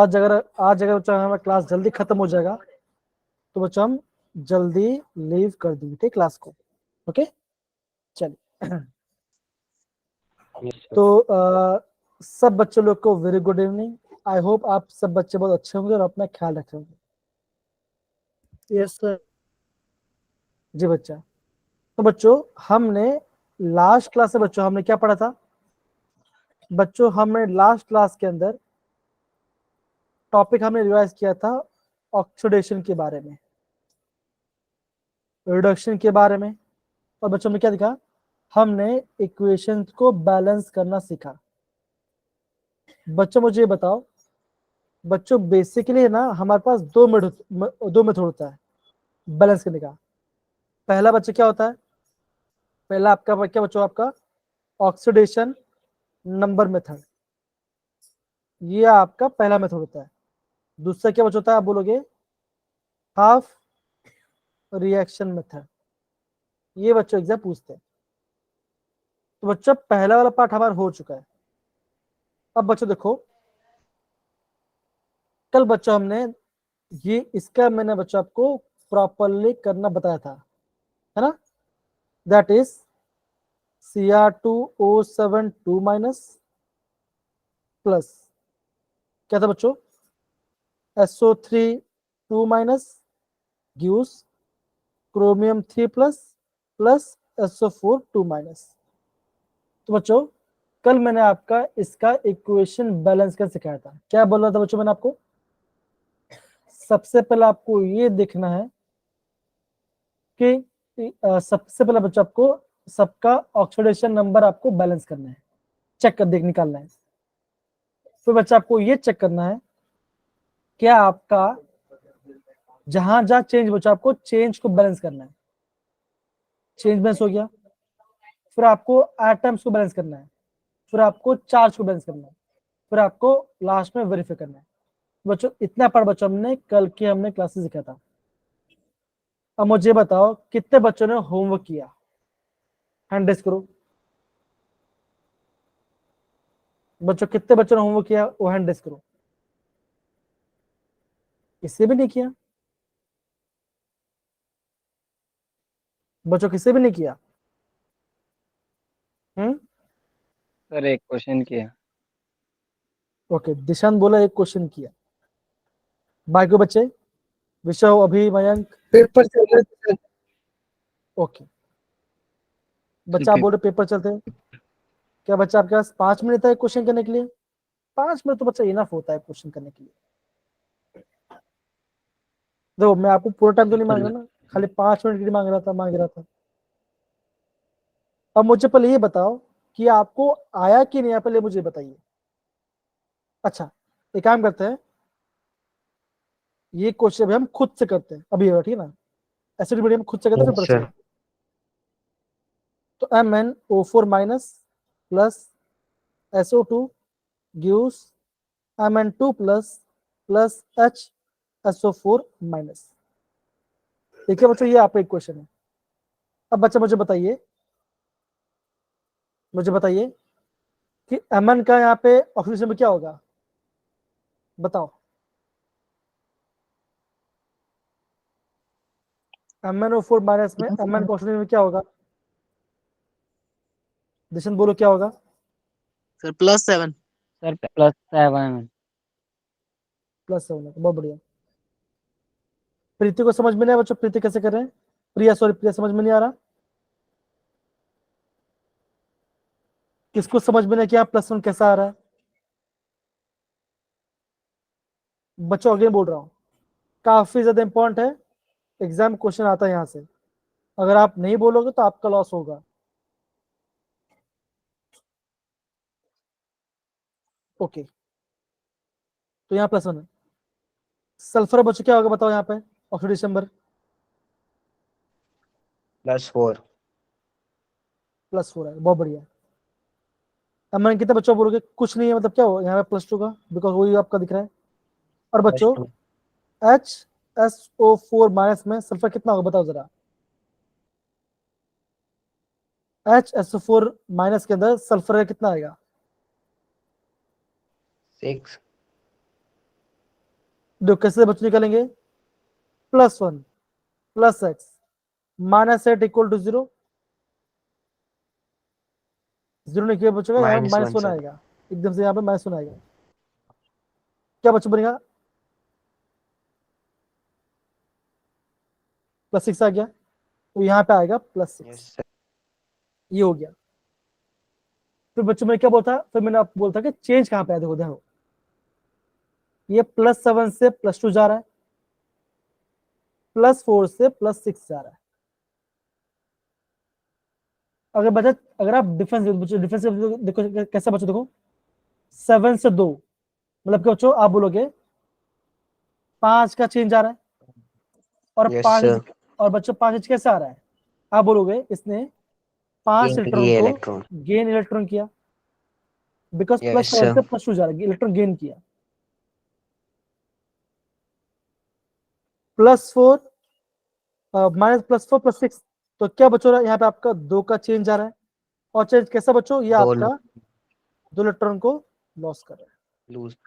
आज अगर बच्चा हमारा क्लास जल्दी खत्म हो जाएगा तो बच्चा हम जल्दी लीव कर देंगे क्लास को। ओके चलिए। तो सब बच्चों लोग को very good evening. I hope आप सब बच्चे बहुत अच्छे होंगे और अपना ख्याल रखे होंगे। Yes sir. जी बच्चा। तो बच्चों हमने लास्ट क्लास से बच्चों हमने क्या पढ़ा था? बच्चों हमने लास्ट क्लास के अंदर टॉपिक हमने रिवाइज किया था ऑक्सीडेशन के बारे में, रिडक्शन के बारे में, और बच्चों में क्या दिखा? हमने इक्वेशन को बैलेंस करना सीखा। बच्चों मुझे बताओ, बच्चों बेसिकली ना हमारे पास दो मेथड होता है बैलेंस करने का। पहला बच्चा क्या होता है? पहला आपका क्या बच्चों? आपका ऑक्सीडेशन नंबर मेथड, ये आपका पहला मेथड होता है। दूसरा क्या बच्चा होता है? आप बोलोगे हाफ रिएक्शन मेथड। ये बच्चों एग्जाम पूछते हैं। तो बच्चों पहला वाला पार्ट हमारा हो चुका है। अब बच्चों देखो, कल बच्चों हमने ये इसका मैंने बच्चों आपको प्रॉपरली करना बताया था, है ना? That is Cr2O7 2 minus plus क्या था बच्चों? SO3 2 minus gives chromium 3 plus plus SO4 2 minus. तो बच्चों कल मैंने आपका इसका इक्वेशन बैलेंस कर सिखाया था। क्या बोल रहा था बच्चों मैंने आपको? सबसे पहले आपको ये देखना है कि सबसे पहले बच्चों आपको सबका ऑक्सीडेशन नंबर आपको बैलेंस करना है, चेक कर देख निकालना है। फिर बच्चा आपको ये चेक करना है क्या आपका जहां जहां चेंज बच्चा आपको चेंज को बैलेंस करना है। चेंज बैलेंस हो गया। फिर आपको एटम्स को बैलेंस करना है, फिर आपको चार्ज को बैलेंस करना है, फिर आपको लास्ट में वेरीफाई करना है। बच्चों इतना पढ़ बच्चों हमने कल के हमने क्लासेस सीखा था। अब मुझे बताओ कितने बच्चों ने होमवर्क किया? हैंड रेज करो। बच्चों कितने बच्चों ने होमवर्क किया वो हैंड रेज करो। किसी भी नहीं किया? बच्चों किसी भी नहीं किया? सर एक क्वेश्चन किया। ओके दिशांत बोला एक क्वेश्चन किया। बाकी बच्चे विशव अभी मयंक पेपर चल रहे थे। ओके बच्चा आप बोल रहे पेपर चलते हैं। क्या बच्चा आपके पास 5 मिनट है क्वेश्चन करने के लिए? 5 मिनट तो बच्चा इनफ होता है क्वेश्चन करने के लिए। देखो मैं आपको पूरा टाइम तो नहीं मांग रहा ना, खाली 5 मिनट के लिए मांग रहा था। अब मुझे पहले ये बताओ कि आपको आया कि नहीं आया, पहले मुझे बताइए। अच्छा एक काम करते हैं, ये क्वेश्चन अभी हम खुद से करते हैं अभी, ठीक है ना? ऐसे हम खुद से करते हैं फिर पता चलेगा। तो MnO4 minus plus SO2 gives Mn2 plus plus HSO4 minus. ठीक है बच्चों, ये आपका एक क्वेश्चन है। अब बच्चा मुझे बताइए कि Mn का यहाँ पे ऑक्सीजन में क्या होगा? बताओ। MnO4 माइनस में Mn का ऑक्सीजन में क्या होगा? दिशन बोलो क्या होगा? सर +7। सर +7। +7 बहुत बढ़िया। प्रीति को समझ में नहीं आया बच्चों? प्रीति कैसे कर रहे हैं? प्रिया समझ में नहीं आ रहा? किसको समझ में नहीं कि +1 कैसा आ रहा है? बच्चों अगेन बोल रहा हूं, काफी ज्यादा इंपॉर्टेंट है, एग्जाम क्वेश्चन आता है यहाँ से। अगर आप नहीं बोलोगे तो आपका लॉस होगा। ओके तो यहाँ +1 है। सल्फर बच्चों क्या होगा बताओ यहाँ पे ऑक्सीडेशन नंबर? +4। +4 है, बहुत बढ़िया। अब मैंने कितने बच्चों बोलोगे कुछ नहीं है मतलब क्या हो यहाँ पे +2 का, बिकॉज वही आपका दिख रहा है। और बच्चों HSO4 माइनस में सल्फर कितना होगा बताओ जरा? HSO4 माइनस के अंदर सल्फर कितना आएगा? 6। देखो कैसे बच्चे निकालेंगे, +1 + x -8 = 0, 0 नहीं किया बच्चों का, यहाँ -1 -1 सर। आएगा, एकदम से यहाँ पे -1 आएगा, क्या बच्चों बनेगा, +6 आ गया, तो यहाँ पे आएगा +6, यस सर। ये हो गया। फिर बच्चों में क्या बोलता, फिर मैंने आपको बोलता कि चेंज कहाँ पे है, देखो देखो, ये +7 से +2 जा रहा है, +4 से +6 जा रहा है। अगर बच्चा, अगर आप डिफरेंस डिफरेंस देखो कैसा बच्चों, देखो 7 से 2, मतलब क्या बच्चों, आप बोलोगे 5 का चेंज आ रहा है, और यस 5, सर। और बच्चों 5 कैसे आ रहा है, आप बोलोगे इसने 5 गेन इलेक्ट्रॉन किए को इलेक्ट्रॉन। गेन इलेक्ट्रॉन किया, बिकॉज यस +7 सर। से +2 जा रहा है, इलेक्ट्रॉन गेन किया। +4 -+4 +6, तो क्या बच्चों यहाँ पे आपका 2 का चेंज आ रहा है, और चेंज कैसा बच्चों, ये दो आपका 2 इलेक्ट्रॉन को लॉस कर रहा है। लूज। तो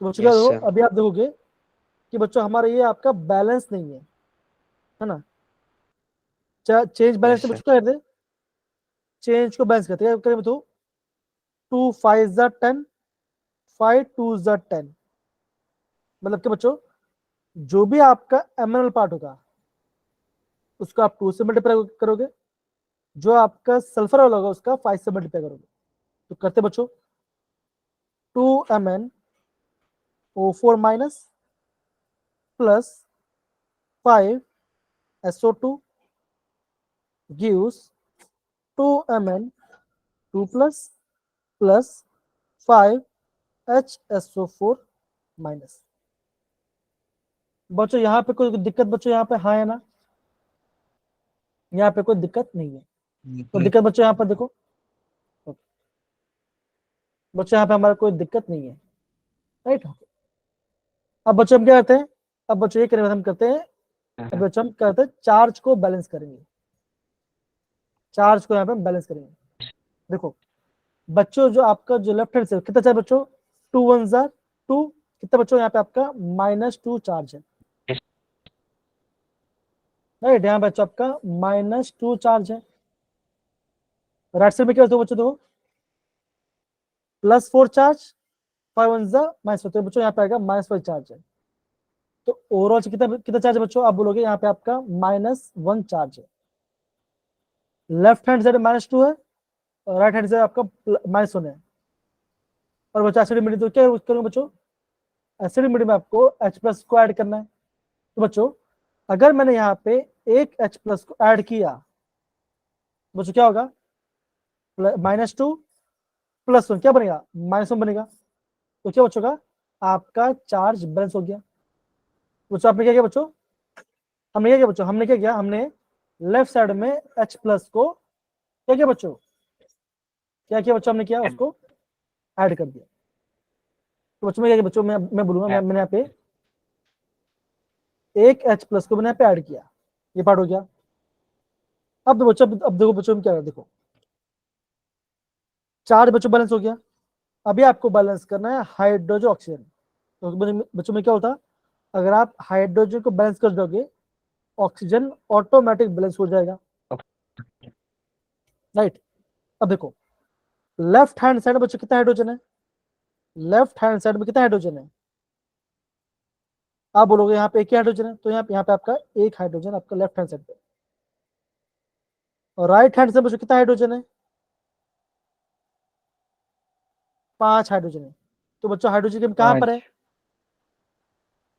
बच्चों क्या यस देखो, सर। अभी आप देखोगे कि बच्चों हमारा ये आपका बैलेंस नहीं है ना, चेंज बैलेंस यस से सर। बच्चों क्या करते हैं, चेंज को बैलेंस करते हैं, क्या करें बताओ, 2 5 10, 5 2 10, मतलब कि बच्चों जो भी आपका एमिनल पार्ट होगा उसको आप 2 से मल्टीप्लाई करोगे, जो आपका सल्फर वाला होगा उसका 5 से मल्टीप्लाई करोगे, तो करते बच्चों 2MnO4- plus 5SO2 gives 2Mn2 plus 5HSO4 minus. बच्चों यहाँ पे कोई दिक्कत बच्चों, यहाँ पे हाँ है ना, यहाँ पे कोई दिक्कत नहीं है, तो दिक्कत बच्चों यहाँ पर देखो, बच्चों यहाँ पे हमारा कोई दिक्कत नहीं है, राइट। अब बच्चों हम क्या करते हैं, अब बच्चों ये करेंगे, हम करते हैं, अब बच्चों हम करते हैं चार्ज को बैलेंस करेंगे, चार्ज को यहाँ पे हम बैलेंस करेंगे। देखो बच्चों जो आपका जो लेफ्ट हैंड से कितना चार्ज बच्चों, 2 1 2, कितना बच्चों यहाँ पे आपका -2 चार्ज है, राइट, यहाँ पे बच्चों आपका -2 चार्ज है। राइट साइड में क्या होता है बच्चों, देखो +4 चार्ज, 5 1 -4, तो बच्चों यहाँ पे आएगा -5 चार्ज है, तो ओवरऑल कितना कितना चार्ज है बच्चों, आप बोलोगे यहाँ पे आपका -1 चार्ज है। लेफ्ट हैंड साइड -2 है, और राइट हैंड साइड आपका -1 है, और बच्चों एसिड मीडियम, तो क्या करूंगा बच्चों, एसिड मीडियम में आपको H+ को ऐड करना है, तो बच्चों अगर मैंने यहाँ पे एक H+ को ऐड किया, बच्चों क्या होगा, -2 +1 क्या बनेगा, -1 बनेगा, तो क्या बच्चों का आपका चार्ज बैलेंस हो गया। बच्चों आपने क्या किया बच्चों, हमने क्या किया बच्चों, हमने क्या किया, हमने लेफ्ट साइड में H+ को क्या किया बच्चों, क्या किया बच्चों, हमने किया उसको ऐड कर दिया। तो बच्चों में क्या किया बच्चों, मैं बोलूंगा, मैंने यहाँ पे एक H+ को मैंने यहाँ पे ऐड किया, ये पार्ट हो गया। अब बच्चों, अब देखो बच्चों में क्या है, देखो चार्ज बच्चों बैलेंस हो गया, अभी आपको बैलेंस करना है हाइड्रोजन ऑक्सीजन। तो बच्चों में क्या होता, अगर आप हाइड्रोजन को बैलेंस कर दोगे, ऑक्सीजन ऑटोमेटिक बैलेंस हो जाएगा, राइट। अब देखो लेफ्ट हैंड साइड में बच्चों कितना हाइड्रोजन है, लेफ्ट हैंड साइड में कितना हाइड्रोजन है, आप बोलोगे यहाँ पे एक ही हाइड्रोजन है, तो यहाँ पे आपका एक हाइड्रोजन आपका लेफ्ट हैंड साइड पे, और राइट हैंड साइड बच्चों कितना हाइड्रोजन है, 5 हाइड्रोजन है। तो बच्चों हाइड्रोजन की कहाँ पर है,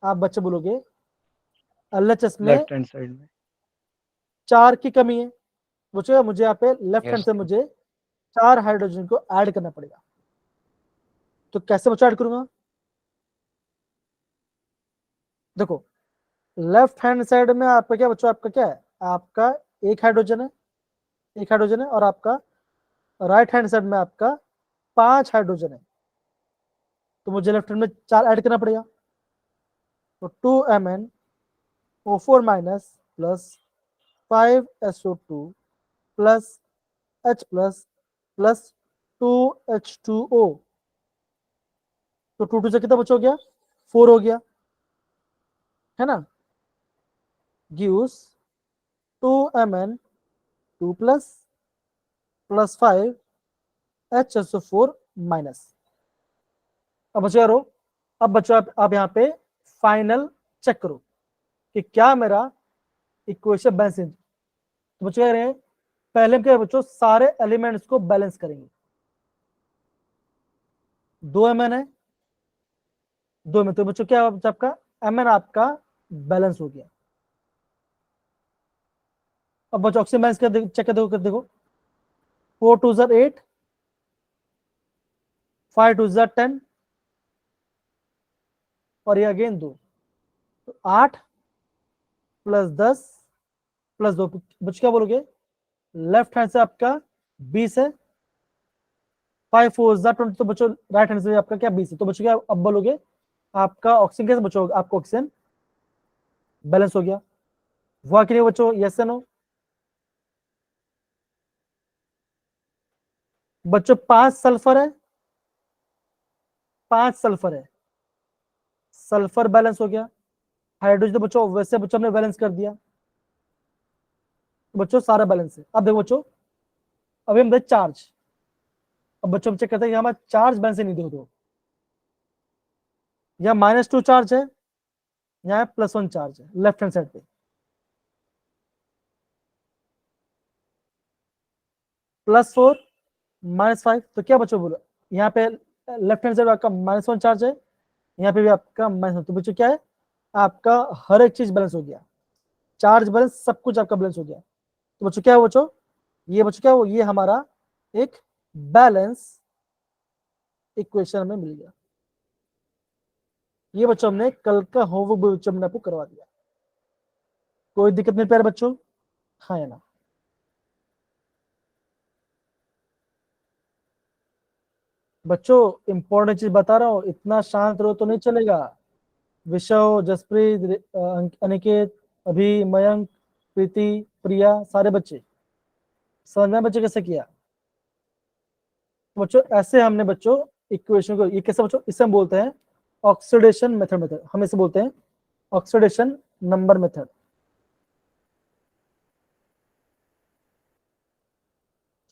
आप बच्चे बोलोगे LHS में लेफ्ट हैंड साइड में। 4 की कमी है, बच्चों मुझे यहाँ पे लेफ्ट हैंड यस। से मुझे 4 हाइड्रोजन को ऐड करना पड़ेगा, तो कैसे बच्चों ऐड करूंगा, देखो लेफ्ट हैंड साइड में आपका क्या बच्चों, आपका क्या है, आपका एक हाइड्रोजन है, एक हाइड्रोजन है, और आपका राइट हैंड साइड में आपका 5 हाइड्रोजन है, तो मुझे लेफ्ट हैंड में 4 ऐड करना पड़ेगा, तो 2MnO4- plus 5SO2 plus H+ plus 2H2O, तो 2 2 से कितना बच हो गया 4 हो गया, है ना, gives 2Mn 2 plus 5 HSO4 minus. अब बच्चों यारो, अब बच्चों आप यहाँ पे फाइनल चेक करो कि क्या मेरा इक्वेशन बैलेंस है। तो बच्चों कह रहे हैं पहले हम क्या बच्चों सारे एलिमेंट्स को बैलेंस करेंगे। 2Mn है, 2 में तो बच्चों क्या आपका Mn आपका बैलेंस हो गया। अब बच्चों ऑक्सीजन बैलेंस कर चेक कर देखो 4 2 8, 5 2 10 और ये अगेन 2, तो 8 प्लस 10 प्लस 2, बच्चों क्या बोलोगे, लेफ्ट हैंड से आपका 20 है, 5 4 20, तो बच्चों राइट हैंड से आपका क्या 20 है, तो बच्चों क्या अब बोलोगे आपका ऑक्सीजन कैसे बच्चों, आपका ऑक्सीजन बैलेंस हो गया। हुआ कि नहीं बच्चों, यस या नो। बच्चों 5 सल्फर है, 5 सल्फर है, सल्फर बैलेंस हो गया। हाइड्रोजन तो बच्चों वैसे बच्चों हमने बैलेंस कर दिया, तो बच्चों सारा बैलेंस है। अब देखो बच्चों अभी हम देख चार्ज, अब बच्चों हम चेक करते हैं कि हमारा चार्ज बैलेंस नहीं देखो, यहाँ -2 चार्ज है, यहाँ +1 चार्ज है लेफ्ट हैंड साइड पे, +4 -5, तो क्या बच्चों बोलो यहाँ पे लेफ्ट हैंड साइड आपका -1 चार्ज है, यहाँ पे भी आपका -1, तो बच्चों क्या है आपका हर एक चीज बैलेंस हो गया, चार्ज बैलेंस सब कुछ आपका बैलेंस हो गया। तो बच्चों क्या है बच्चों, ये बच्चों क्या हो, ये हमारा एक बैलेंस इक्वेशन में मिल गया। ये बच्चों हमने कल का होमवर्क बच्चों हमने आपको करवा दिया, कोई दिक्कत नहीं प्यारे बच्चों, हाँ या ना। बच्चों इंपॉर्टेंट चीज बता रहा हूँ, इतना शांत रहो तो नहीं चलेगा। विशव, जसप्रीत, अनिकेत, अभी, मयंक, प्रीति, प्रिया, सारे बच्चे समझ में बच्चे कैसे किया। बच्चों ऐसे हमने बच्चों इक्वेशन को, ये कैसे बच्चों, इसे हम बोलते हैं ऑक्सीडेशन मेथड, हम इसे बोलते हैं ऑक्सीडेशन नंबर मेथड,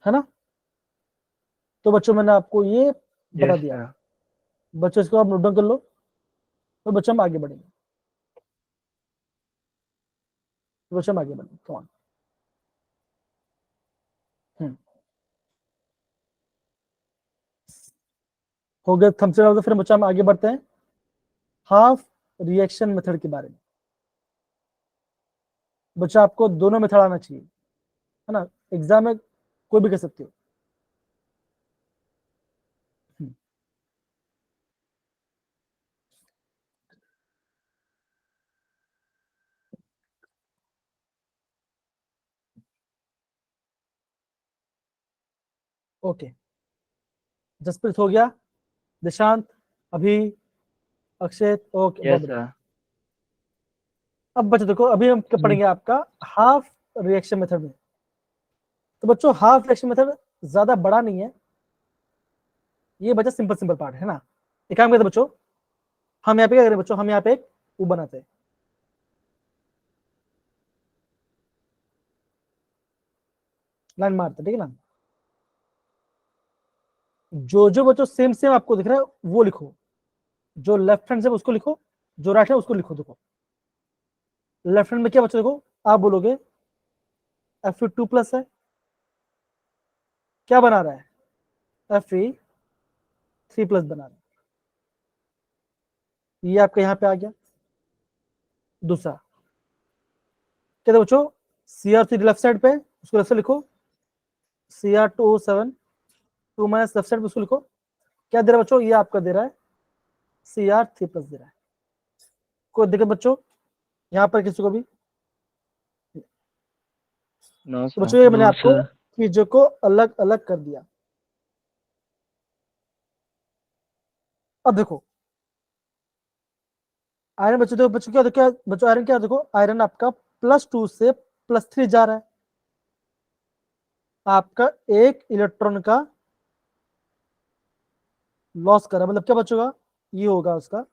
है ना। तो बच्चों मैंने आपको ये बता यस दिया, सर। बच्चों इसको आप नोट डाउन कर लो, तो बच्चों हम आगे बढ़ेंगे, तो बच्चों हम आगे बढ़ेंगे, कम ऑन। हो गया थम्स अप, फिर बच्चों हम आगे बढ़ते हैं हाफ रिएक्शन मेथड के बारे में। बच्चा आपको दोनों मेथड आना चाहिए, है ना, एग्जाम में कोई भी कर सकते हो। ओके, जसप्रीत हो गया, निशांत, अभी, अक्षय, ओके बहुत यस बढ़िया। सर। अब बच्चों देखो अभी हम क्या पढ़ेंगे आपका हाफ रिएक्शन मेथड में। तो बच्चों हाफ रिएक्शन मेथड ज्यादा बड़ा नहीं है, ये बच्चा सिंपल सिंपल पार्ट है ना। एक काम करते हैं बच्चों, हम यहाँ पे क्या करें बच्चों, हम यहाँ पे एक वो बनाते हैं, लाइन मारते हैं, ठीक है ना। जो जो बच्चों सेम सेम आपको दिख रहा है वो लिखो, जो लेफ्ट हैंड से उसको लिखो, जो राइट है उसको लिखो। देखो लेफ्ट हैंड में क्या बच्चों, देखो आप बोलोगे Fe2+ है, क्या बना रहा है, Fe3+ बना रहा है, ये आपका यहाँ पे आ गया। दूसरा कहते बच्चों Cr3 लेफ्ट साइड पे, उसको लेफ्ट से लिखो, Cr2O7 2 माइनस लेफ्ट साइड पे उसको लिखो, क्या दे रहा है बच्चों, ये आपका दे रहा है Cr3+ दे रहा है। कोई दिक्कत बच्चों यहाँ पर किसी को भी, नो तो सर। बच्चों ये मैंने आपको चीजों को अलग अलग कर दिया। अब देखो आयरन बच्चों, देखो बच्चों क्या बच्चों आयरन क्या, देखो आयरन आपका +2 से +3 जा रहा है, आपका एक इलेक्ट्रॉन का लॉस कर रहा है, मतलब क्या बचेगा, ये होगा उसका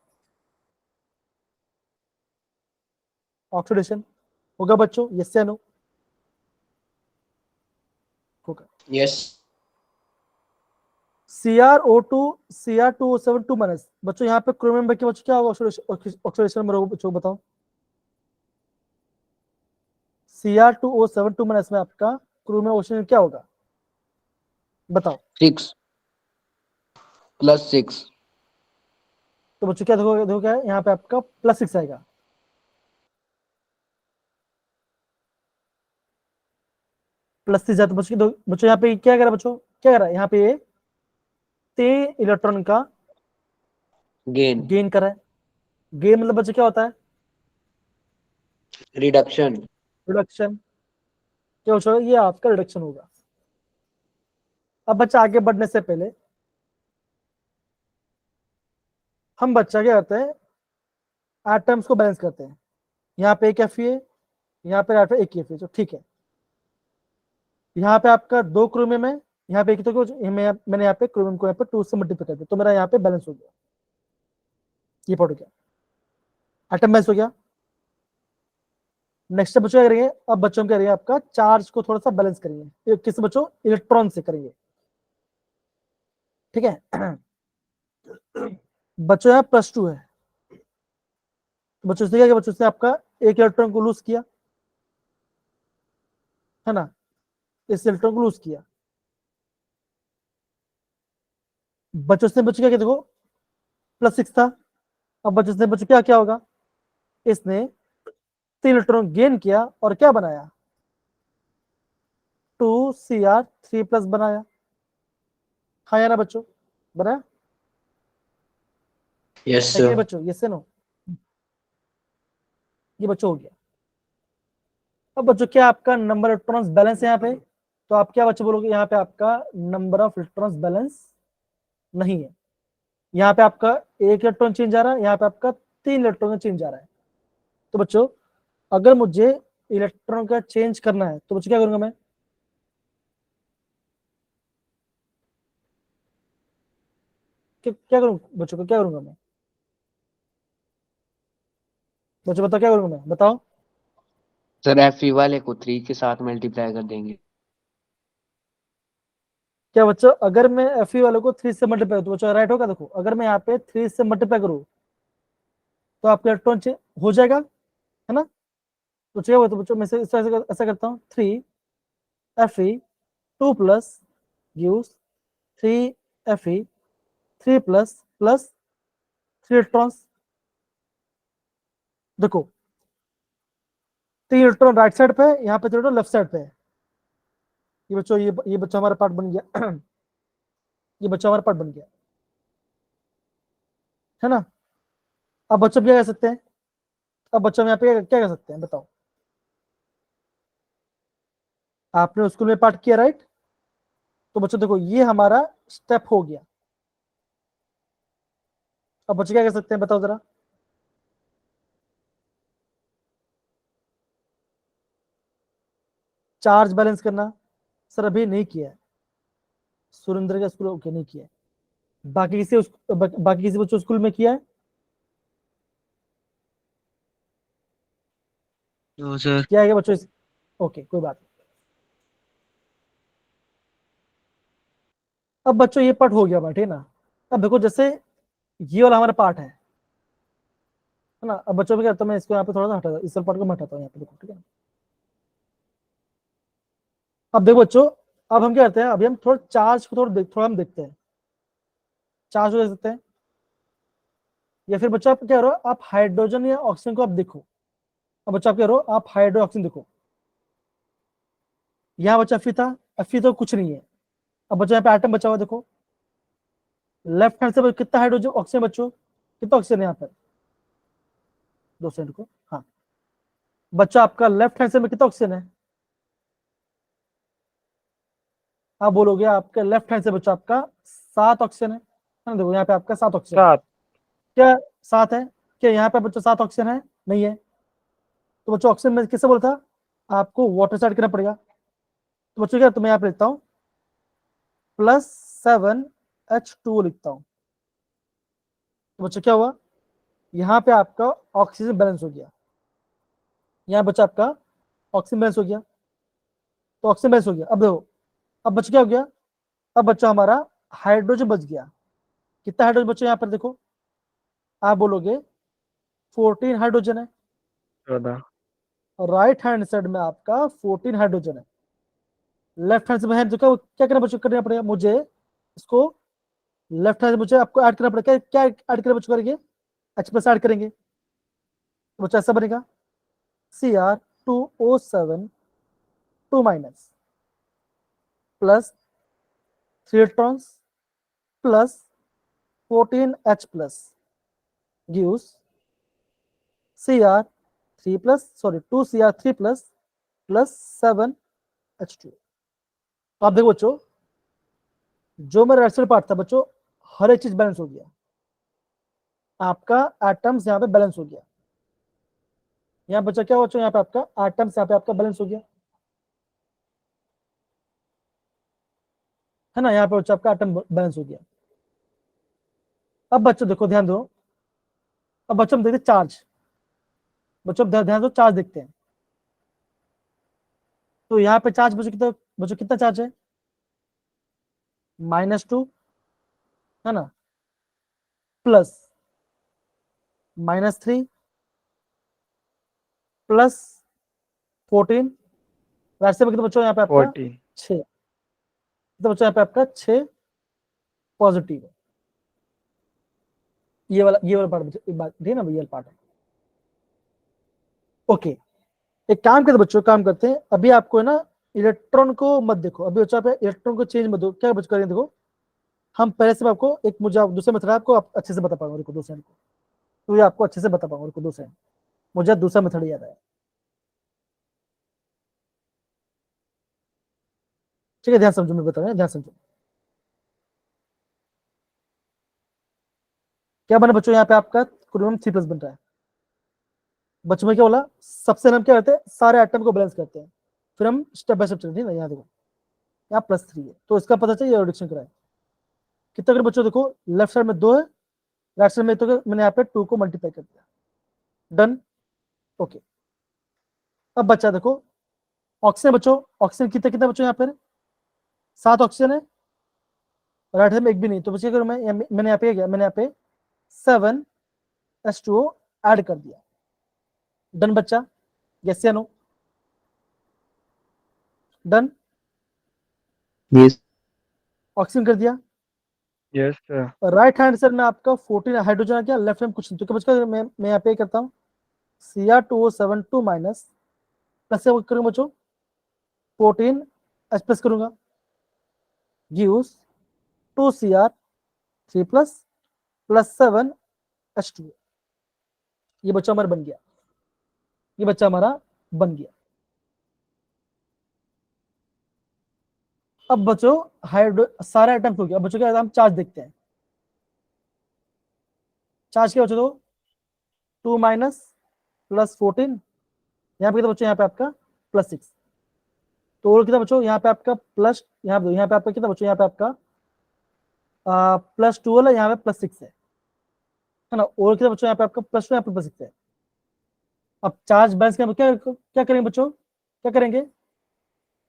ऑक्सीडेशन होगा बच्चों, यस या नो? होगा। Yes. CrO2 Cr2O7 2 माइनस, बच्चों यहाँ पे क्रोमियम के बच्चों क्या होगा ऑक्सीडेशन नंबर होगा बच्चों, बताओ। Cr2O7 2 माइनस में आपका क्रोमियम ऑक्सीडेशन क्या होगा, बताओ। 6 +6 तो बच्चों क्या देखो क्या है, यहाँ पे आपका +6 आएगा। +6 जाए तो बच्चों यहाँ पे क्या करा, बच्चों क्या करा, यहाँ पे 3 इलेक्ट्रॉन का गेन गेन करा है। गेन मतलब बच्चों क्या होता है, रिडक्शन रिडक्शन। क्या बच्चों, ये आपका रिडक्शन होगा। अब बच्चा आगे बढ़ने से पहले हम बच्चा क्या करते हैं, एटम्स को बैलेंस करते हैं। यहाँ पे एक Fe है, यहाँ पे एक Fe है, तो ठीक है। यहाँ पे आपका 2 क्रोमियम है, यहाँ पे एक, तो मैंने यहाँ पे क्रोमियम को यहाँ पे 2 से मल्टीप्लाई कर दिया, तो मेरा यहाँ पे बैलेंस हो गया, ये पढ़ गया, एटम बैलेंस हो गया। नेक्स्ट बच्चों क्या करेंगे, अब बच्चों क्या करेंगे, आपका चार्ज को थोड़ा सा बैलेंस करेंगे, किस बच्चों, इलेक्ट्रॉन से करेंगे, ठीक है। बच्चों यहाँ +2 है, बच्चों से क्या किया, बच्चों से आपका एक इलेक्ट्रॉन को लूज किया है ना, इस इलेक्ट्रॉन को लूज किया। बच्चों से बच्चों क्या किया, देखो +6 था। अब बच्चों से बच्चों क्या क्या होगा, इसने 3 इलेक्ट्रॉन गेन किया और क्या बनाया, 2Cr3 प्लस बनाया, हाँ या ना बच्चों, बनाया Yes, है कि नहीं sir. बच्चों, ये से नो, ये बच्चों हो गया। अब बच्चों क्या आपका नंबर ऑफ इलेक्ट्रॉन्स बैलेंस है यहाँ पे, तो आप क्या बच्चों बोलोगे, यहाँ पे आपका नंबर ऑफ इलेक्ट्रॉन्स बैलेंस नहीं है। यहाँ पे आपका एक इलेक्ट्रॉन चेंज आ रहा है, यहाँ पे आपका 3 इलेक्ट्रॉन चेंज आ रहा है। तो बच्चों अगर मुझे इलेक्ट्रॉन का चेंज करना है तो बच्चों क्या करूंगा मैं, क्या करूँ बच्चों को, क्या करूंगा मैं, बच्चों बताओ क्या करूंगा मैं, बताओ। सर Fe वाले को 3 के साथ मल्टीप्लाई कर देंगे। क्या बच्चों अगर मैं Fe वाले को 3 से मल्टीप्लाई तो बच्चों राइट होगा, देखो अगर मैं यहाँ पे 3 से मल्टीप्लाई करूँ तो आपका इलेक्ट्रॉन हो जाएगा, है ना। तो क्या हुआ, तो बच्चों मैं ऐसा करता हूँ, 3Fe 2 plus gives 3Fe 3 plus plus 3 electrons. देखो 3 इलेक्ट्रॉन राइट साइड पे है, यहाँ पे 3 इलेक्ट्रॉन लेफ्ट साइड पे है। ये बच्चों ये बच्चा हमारा पार्ट बन गया। ये बच्चा हमारा पार्ट बन गया, है ना। अब बच्चों क्या कर सकते हैं, अब बच्चों हम यहाँ पे क्या कर सकते हैं, बताओ। आपने स्कूल में पार्ट किया राइट, तो बच्चों देखो ये हमारा स्टेप हो गया। अब बच्चे क्या कर सकते हैं, बताओ जरा। चार्ज बैलेंस करना, सर अभी नहीं किया है, सुरेंद्र का स्कूल ओके नहीं किया है। बाकी किसी बच्चों स्कूल में किया है, No, sir. क्या है क्या बच्चों, ओके कोई बात नहीं। अब बच्चों ये पार्ट हो गया पार्ट, है ना। अब देखो जैसे ये वाला हमारा पार्ट है ना। अब बच्चों में क्या, तो मैं इसको यहाँ पे थोड़ा सा हटा, इस पार्ट को मैं हटाता हूँ यहाँ पे, देखो ठीक है ना। अब देखो बच्चों, अब हम क्या करते हैं, अभी हम थोड़ा चार्ज को थोड़ा हम देखते हैं, चार्ज को देख सकते हैं। या फिर बच्चों आप क्या करो, आप हाइड्रोजन या ऑक्सीजन को आप देखो। अब बच्चों आप क्या करो, आप हाइड्रो ऑक्सीजन देखो, यहाँ बच्चा Fe था, Fe तो कुछ नहीं है। अब बच्चों यहाँ पे एटम बचा हुआ देखो, लेफ्ट हैंड से कितना हाइड्रोजन ऑक्सीजन बच्चों, कितना ऑक्सीजन है यहाँ पर, 2 सेकंड को, हाँ बच्चों आपका लेफ्ट हैंड से में कितना ऑक्सीजन है, आप बोलोगे आपके लेफ्ट हैंड से बच्चों आपका 7 ऑक्सीजन है ना। देखो यहाँ पे आपका 7 ऑक्सीजन है। 7 क्या 7 है, क्या यहाँ पे बच्चों 7 ऑक्सीजन है, नहीं है। तो बच्चों ऑक्सीजन में किससे बोलता, आपको वाटर से ऐड करना पड़ेगा। तो बच्चों क्या, तो मैं यहाँ पे लिखता हूँ +7H2 लिखता हूँ। तो बच्चों क्या हुआ, यहाँ पे आपका ऑक्सीजन बैलेंस हो गया। यहाँ बचा आपका ऑक्सीजन बैलेंस हो गया, तो ऑक्सीजन बैलेंस हो गया। अब देखो, अब बच क्या हो गया, अब बच्चा हमारा हाइड्रोजन बच गया। कितना हाइड्रोजन बचा यहाँ पर देखो, आप बोलोगे 14 हाइड्रोजन है, 14। राइट हैंड साइड में आपका 14 हाइड्रोजन है, लेफ्ट हैंड से है तो क्या करना बच्चों, करना पड़ेगा मुझे इसको, लेफ्ट हैंड से मुझे आपको ऐड करना पड़ेगा, क्या ऐड करना बच्चों, करेंगे H प्लस ऐड करेंगे, तो बच्चा ऐसा बनेगा Cr2O7 2 minus plus 3 electrons plus 14H plus gives Cr3 plus 2Cr3 plus 7H2। तो आप देखो बच्चों, जो मेरा राइट साइड पार्ट था बच्चों, हर एक चीज बैलेंस हो गया, आपका एटम्स यहाँ पे बैलेंस हो गया। यहाँ बच्चा क्या बच्चों, यहाँ पे आपका एटम्स यहाँ पे आपका बैलेंस हो गया, है ना, यहाँ पे बच्चा आपका एटम बैलेंस हो गया। अब बच्चों देखो, ध्यान दो, अब बच्चों हम देखते हैं चार्ज, बच्चों ध्यान दो, चार्ज देखते हैं। तो यहाँ पे चार्ज बच्चों कितना चार्ज है, -2, है ना, प्लस -3 प्लस 14, वैसे में कितना बच्चों यहाँ पे आपका 40। 6, तो बच्चों यहाँ पे आपका 6 पॉजिटिव है। ये वाला पार्ट ठीक है ना, ये वाला पार्ट है। ओके, एक काम करते बच्चों, काम करते हैं, अभी आपको है ना इलेक्ट्रॉन को मत देखो, अभी बच्चों पे इलेक्ट्रॉन को चेंज मत दो, क्या बच्चों करेंगे देखो, हम पहले से आपको एक, मुझे दूसरा मेथड आपको आप अच्छे से बता पाऊंगा, रुको 2 सेकंड को, तो ये आपको अच्छे से बता पाऊंगा, रुको 2 सेकंड, मुझे दूसरा मेथड याद आया। ठीक है, ध्यान समझो, मैं बता रहा हूँ, ध्यान समझो क्या बना बच्चों, यहाँ पे आपका क्रोमियम 3+ बन रहा है। बच्चों में क्या बोला, सबसे हम क्या करते हैं, सारे एटम को बैलेंस करते हैं, फिर हम स्टेप बाय स्टेप चलते हैं ना। यहाँ देखो, यहाँ +3 है, तो इसका पता चाहिए रिडक्शन कराए कितना कर बच्चों, देखो लेफ्ट साइड में 2 है, राइट साइड में, तो मैंने यहाँ पे 2 को मल्टीप्लाई कर दिया, डन। ओके, अब बच्चा देखो ऑक्सीजन बच्चों, ऑक्सीजन कितना कितना बच्चों, यहाँ पर 7 ऑक्सीजन है, राइट साइड में एक भी नहीं, तो बच्चे करूँ मैंने यहाँ पे क्या, मैंने यहाँ पे 7H2O ऐड कर दिया, डन बच्चा, यस या नो, डन, यस ऑक्सीजन कर दिया। Yes sir. Right hand side में आपका 14 हाइड्रोजन आ गया, लेफ्ट हैंड कुछ नहीं, तो क्या बच्चों मैं यहाँ पे करता हूँ Cr2O7 2 माइनस प्लस से करूंगा बच्चों 14H प्लस करूंगा, गिव्स 2Cr3 प्लस 7H2। ये बच्चा हमारा बन गया, ये बच्चा हमारा बन गया। अब बच्चों हाइड्रो सारे आइटम्स हो गया, अब बच्चों क्या हम चार्ज देखते हैं, चार्ज क्या बच्चों, तो 2 माइनस प्लस 14, यहाँ पे कितना बच्चों, यहाँ पे आपका +6, तो और कितना बच्चों, यहाँ पे आपका प्लस, यहाँ पे आपका कितना बच्चों, यहाँ पे आपका +12 है, यहाँ पे +6 है ना, और कितना बच्चों, यहाँ पे आपका +2, यहाँ पे +6 है। अब चार्ज बैलेंस क्या क्या क्या करेंगे बच्चों, क्या करेंगे,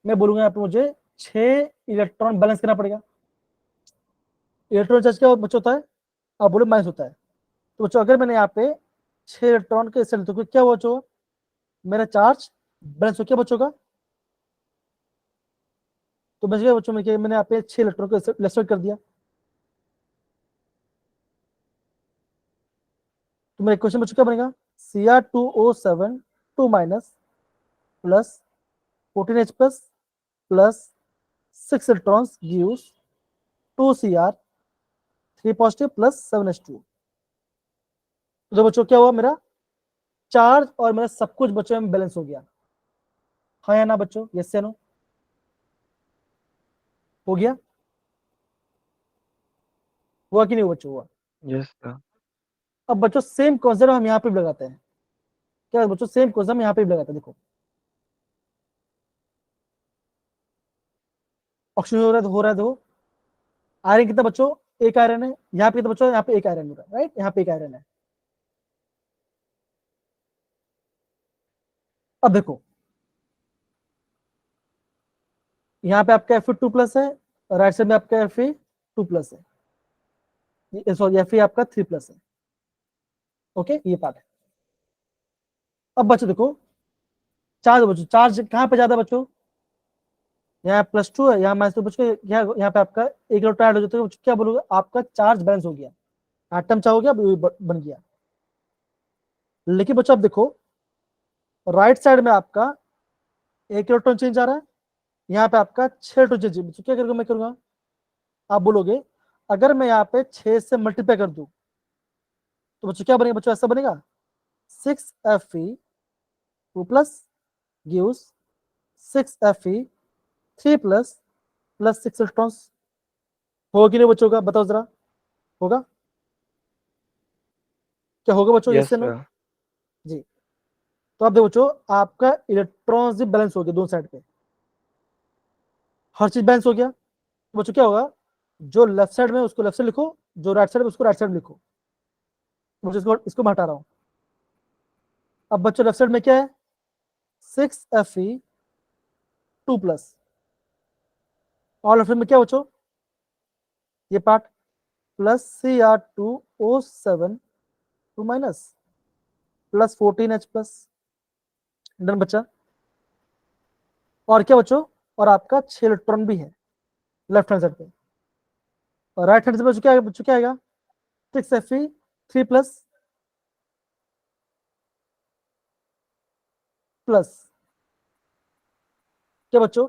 मैं बोलूंगा यहाँ पे मुझे 6 इलेक्ट्रॉन बैलेंस करना पड़ेगा। इलेक्ट्रॉन चार्ज क्या बच्चों होता है, आप बोलो माइनस होता है, तो बच्चों अगर मैंने यहाँ पे 6 इलेक्ट्रॉन के सेल, तो क्या हुआ बच्चों, मेरा चार्ज बैलेंस हो क्या बच्चों का, तो बच गया बच्चों में क्या, मैंने यहाँ पे 6 इलेक्ट्रॉन को लेफ्ट कर दिया। तो मेरा क्वेश्चन बच्चों क्या बनेगा, Cr2O7 2 minus plus 14H plus plus 6 electrons gives 2Cr3 positive plus 7H2। तो बच्चों क्या हुआ, मेरा चार्ज और मेरा सब कुछ बच्चों में बैलेंस हो गया, हाँ या ना बच्चों, यस या नो, हो गया, हुआ कि नहीं हुआ बच्चों, हुआ। Yes sir. अब बच्चों सेम कॉन्सेप्ट हम यहाँ पे भी लगाते हैं, क्या बच्चों सेम कॉन्सेप्ट हम यहाँ पे भी लगाते हैं, देखो ऑक्सीजन हो रहा है देखो, आयरन कितना बच्चों, एक आयरन है, यहाँ पे कितना बच्चों, यहाँ पे एक आयरन हो रहा है, राइट, यहाँ पे एक आयरन है। अब देखो यहाँ पे आपका Fe2 प्लस है, राइट साइड में आपका Fe2 प्लस है, सॉरी Fe आपका 3 प्लस है। ओके, ये पार्ट है। अब बच्चों देखो चार्ज कहाँ पे ज्यादा बच्चों, यहाँ +2 है, यहाँ -2 बच्चों, यहाँ पे आपका 1 इलेक्ट्रॉन ऐड हो जाता है। क्या बोलोगे, आपका चार्ज बैलेंस हो गया, एटम चार्ज हो गया, बन गया। लेकिन बच्चों अब देखो राइट साइड में आपका 1 इलेक्ट्रॉन चेंज आ रहा है, यहाँ पे आपका 6 इलेक्ट्रॉन चेंज। बच्चों क्या करूंगा, मैं करूंगा, आप बोलोगे अगर मैं यहाँ पे 6 से मल्टीप्लाई कर दूं तो बच्चों क्या बनेगा, बच्चों ऐसा बनेगा 6Fe2 plus gives 6Fe3 plus 6 electrons. होगा कि नहीं बच्चों का, बताओ जरा, होगा क्या, होगा बच्चों, यस यस या नो? सर। जी। तो आप देखो बच्चों आपका इलेक्ट्रॉन्स भी बैलेंस हो गया दोनों साइड पे, हर चीज बैलेंस हो गया। तो बच्चों क्या होगा, जो लेफ्ट साइड में उसको लेफ्ट साइड लिखो, जो राइट साइड में उसको राइट साइड में लिखो। मुझे इसको मैं हटा रहा हूं। अब बच्चों लेफ्ट साइड में क्या है, 6Fe2 प्लस, और लेफ्ट साइड में क्या बच्चों, ये part plus Cr2O7 2 minus plus 14H plus. Done बच्चा। और क्या बच्चों, और आपका 6 इलेक्ट्रॉन भी है लेफ्ट हैंड साइड पे, और राइट हैंड से बच्चों क्या आएगा 6Fe3 प्लस क्या बच्चों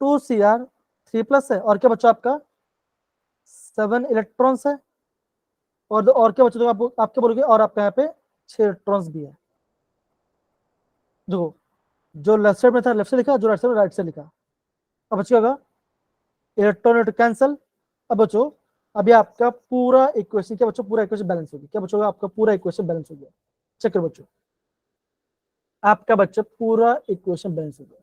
2Cr3 प्लस है, और क्या बच्चों आपका 7 इलेक्ट्रॉन्स है, और क्या बच्चों, आप क्या बोलोगे, और आपका यहाँ पे 6 इलेक्ट्रॉन्स भी है। देखो जो लेफ्ट साइड में था लेफ्ट से लिखा, जो राइट साइड में राइट से लिखा। अब बच्चों क्या होगा, इलेक्ट्रॉन कैंसल। अब बच्चों अभी आपका पूरा इक्वेशन, क्या बच्चों पूरा इक्वेशन बैलेंस हो गया, क्या बच्चों आपका पूरा इक्वेशन बैलेंस हो गया। चेक करो बच्चों, आपका बच्चा पूरा इक्वेशन बैलेंस हो गया।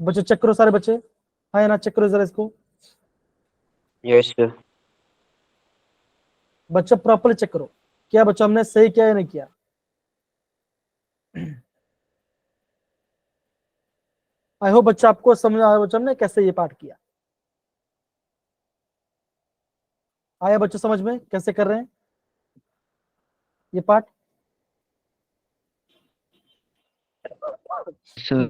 बच्चों चेक करो सारे बच्चे, हाँ या ना, चेक करो जरा इसको। Yes sir. बच्चा प्रॉपरली चेक करो, क्या बच्चों हमने सही किया या नहीं किया। आई होप बच्चा आपको समझ आया, बच्चों हमने कैसे ये पार्ट किया, आया बच्चों समझ में कैसे कर रहे हैं ये पार्ट। सर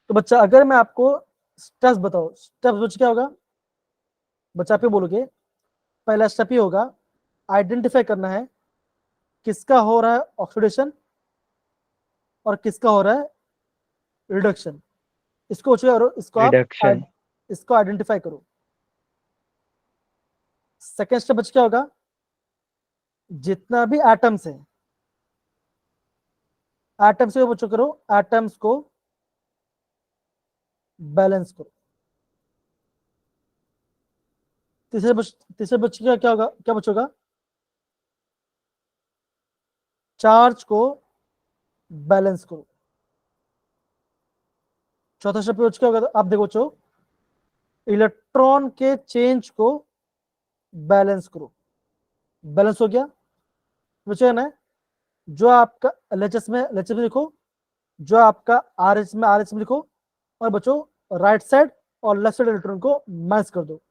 तो बच्चा अगर मैं आपको स्टेप्स बताओ, स्टेप्स बच्चा क्या होगा, बच्चा आप ये बोलोगे पहला स्टेप ये होगा, आइडेंटिफाई करना है किसका हो रहा है ऑक्सीडेशन और किसका हो रहा है रिडक्शन। इसको बच्चों इसको आप रिडक्शन। इसको आइडेंटिफाई करो। सेकेंड स्टेप बच्चा क्या होगा, जितना भी एटम्स है, एटम्स को बच्चों करो, एटम्स को बैलेंस करो। तीसरे बच्चे का क्या होगा, क्या बच्चों का, चार्ज को बैलेंस करो। चौथा स्टेप क्या होगा, आप देखो बच्चों इलेक्ट्रॉन के चेंज को बैलेंस करो। बैलेंस हो गया बच्चों, है ना, जो आपका एलएचएस में लिखो, जो आपका आरएच में लिखो, और बच्चों राइट साइड और लेफ्ट साइड इलेक्ट्रॉन को मैच कर दो,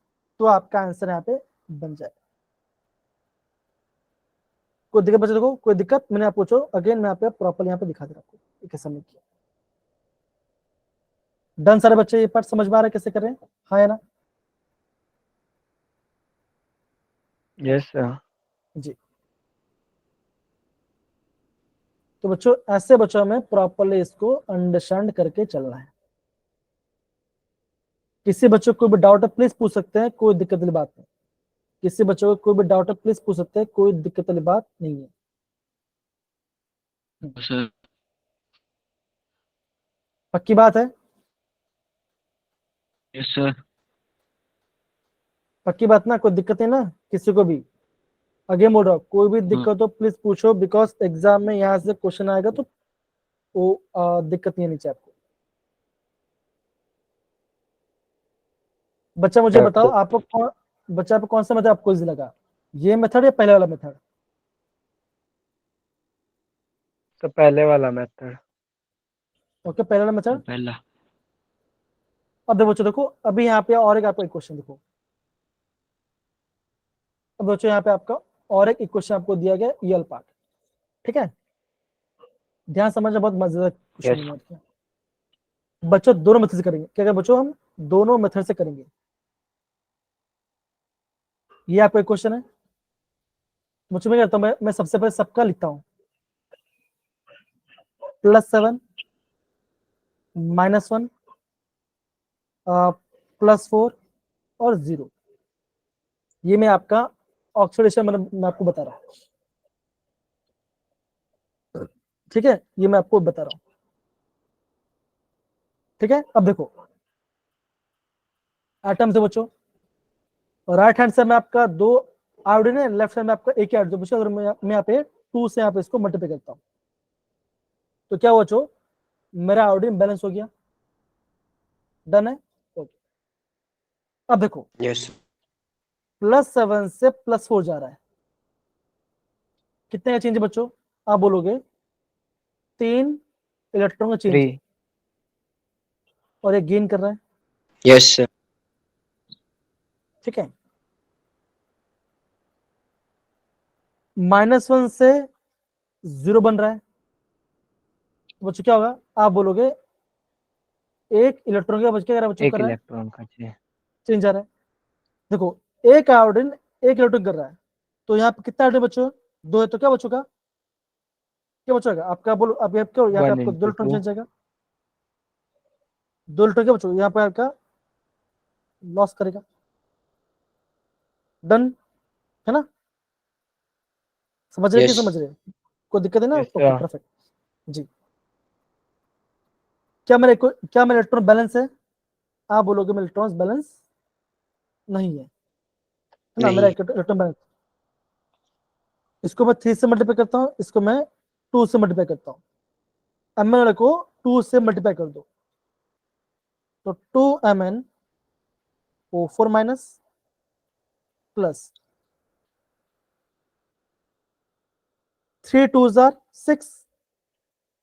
तो आपका आंसर यहाँ पे बन जाए। कोई दिक्कत बच्चों, देखो कोई दिक्कत, मैंने आप पूछो अगेन, मैं यहाँ पे प्रॉपर यहाँ पे दिखा दे रहा हूँ आपको कैसे हमने किया। डन सारे बच्चे, ये पार्ट समझ में आ रहा है कैसे कर रहे हैं, हाँ या ना? Yes sir. जी। तो बच्चों ऐसे बच्चों में प्रॉपरली इसको अंडरस्टैंड करके चलना है। किसी बच्चों को भी डाउट है प्लीज पूछ सकते हैं, कोई दिक्कत वाली बात नहीं। किसी बच्चों को कोई भी डाउट है प्लीज पूछ सकते हैं, कोई दिक्कत वाली बात नहीं है। सर पक्की बात है, यस सर। पक्की बात ना, कोई दिक्कत नहीं ना किसी को भी। अगेन बोल रहा हूँ, कोई भी दिक्कत हो प्लीज पूछो, बिकॉज एग्जाम में यहाँ से क्वेश्चन आएगा तो वो दिक्कत नहीं आनी चाहिए आपको। बच्चा मुझे बताओ आपको बच्चा आपको कौन सा मेथड आपको इजी लगा, ये मेथड या पहले वाला मेथड? तो पहले वाला मेथड। ओके, पहले वाला मेथड। पहला। अब देखो बच्चों, देखो अभी यहाँ पे और एक आपका क्वेश्चन देखो। अब बच्चों यहाँ पे आपका और एक इक्वेशन आपको दिया गया यल पार्ट, ठीक है। ध्यान समझना, बहुत मजेदार क्वेश्चन यस है। बच्चों दोनों मेथड से करेंगे, क्या क्या बच्चों, हम दोनों मेथड से करेंगे। ये आपका क्वेश्चन है। मुझे मैं करता हूँ, मैं सबसे पहले सबका लिखता हूँ। +7 -1 +4 और 0। ये मैं आपका ऑक्सीडेशन मतलब मैं आपको बता रहा हूँ, ठीक है। ये मैं आपको बता रहा हूँ, ठीक है। अब देखो एटम से बच्चों, राइट हैंड से मैं आपका 2 आयोडीन है, लेफ्ट हैंड में आपका एक आयोडीन। बच्चों अगर मैं यहाँ पे 2 से यहाँ पे इसको मल्टीप्लाई करता हूँ तो क्या हुआ बच्चों, मेरा आयोडीन बैलेंस हो गया। डन है, ओके। अब देखो यस +7 से +4 जा रहा है, कितने का चेंज है बच्चों, आप बोलोगे 3 इलेक्ट्रॉन का चेंज 3। है, और ये गेन कर रहा है, यस सर ठीक है। -1 से 0 बन रहा है, तो बच्चों क्या होगा, आप बोलोगे 1 इलेक्ट्रॉन का बच के बच्चों एक कर रहा है, इलेक्ट्रॉन का चाहिए। चेंज आ रहा है। देखो एक आयोडीन 1 इलेक्ट्रॉन कर रहा है, तो यहाँ पे कितना आयोडीन बच्चों, 2 है, तो क्या बचोगा, क्या बचेगा आपका, बोलो अब यहाँ पे वन आपको 2 इंटू इलेक्ट्रॉन टू चेंज जाएगा, 2 इलेक्ट्रॉन क्या बचोगा, यहाँ पे आपका लॉस करेगा। डन है ना, समझ रहे कि यस समझ रहे, कोई दिक्कत है ना, यस ओके परफेक्ट जी। क्या मेरा इलेक्ट्रॉन बैलेंस है, आप बोलोगे मेरा इलेक्ट्रॉन बैलेंस नहीं है ना, मेरा नहीं इलेक्ट्रॉन बैलेंस। इसको मैं 3 से मल्टीप्लाई करता हूँ, इसको मैं 2 से मल्टीप्लाई करता हूँ। mn को 2 से मल्टीप्लाई कर दो, तो 2 MnO4 minus plus 3 2s are 6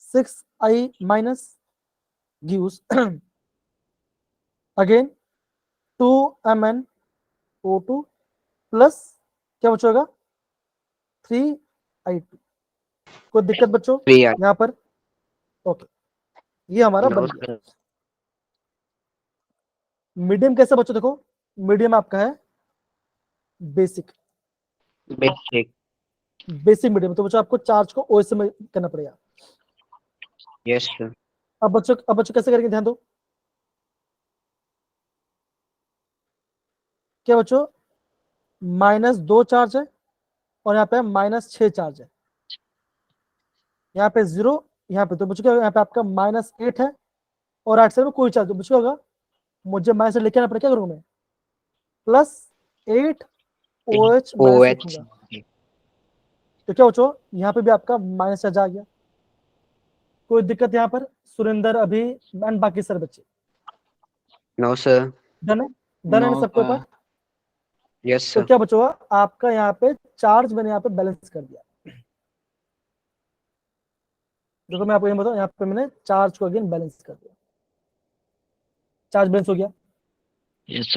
6I minus gives again 2MnO2 plus क्या बचेगा 3I2। कोई दिक्कत बच्चों 3 यहाँ पर, ओके, ये हमारा नो बन गया। मीडियम कैसे बच्चों, देखो मीडियम आपका है बेसिक, बेसिक बेसिक मीडियम, तो बच्चों आपको चार्ज को OH से करना पड़ेगा। यस सर अब बच्चों कैसे करेंगे, ध्यान दो। क्या बच्चों, -2 चार्ज है और यहाँ पे -6 चार्ज है, यहाँ पे 0, यहाँ पे, तो बच्चों क्या होगा, यहाँ पे आपका -8 है और राइट साइड में कोई चार्ज, तो बच्चों क्या होगा, मुझे माइनस लेके आना पड़ेगा, क्या करूँ मैं, +8 OH माइनस OH लिखूंगा, तो क्या बच्चों यहाँ पे भी आपका माइनस चार्ज आ गया। कोई दिक्कत यहाँ पर, सुरेंद्र अभी एंड बाकी सारे बच्चे, नो सर डन है, डन है ना सबको पार्ट। यस तो सर क्या बच्चों आपका यहाँ पे चार्ज मैंने यहाँ पे बैलेंस कर दिया। देखो मैं आपको ये बताऊं, यहाँ पे मैंने चार्ज को अगेन बैलेंस कर दिया, चार्ज बैलेंस हो गया। यस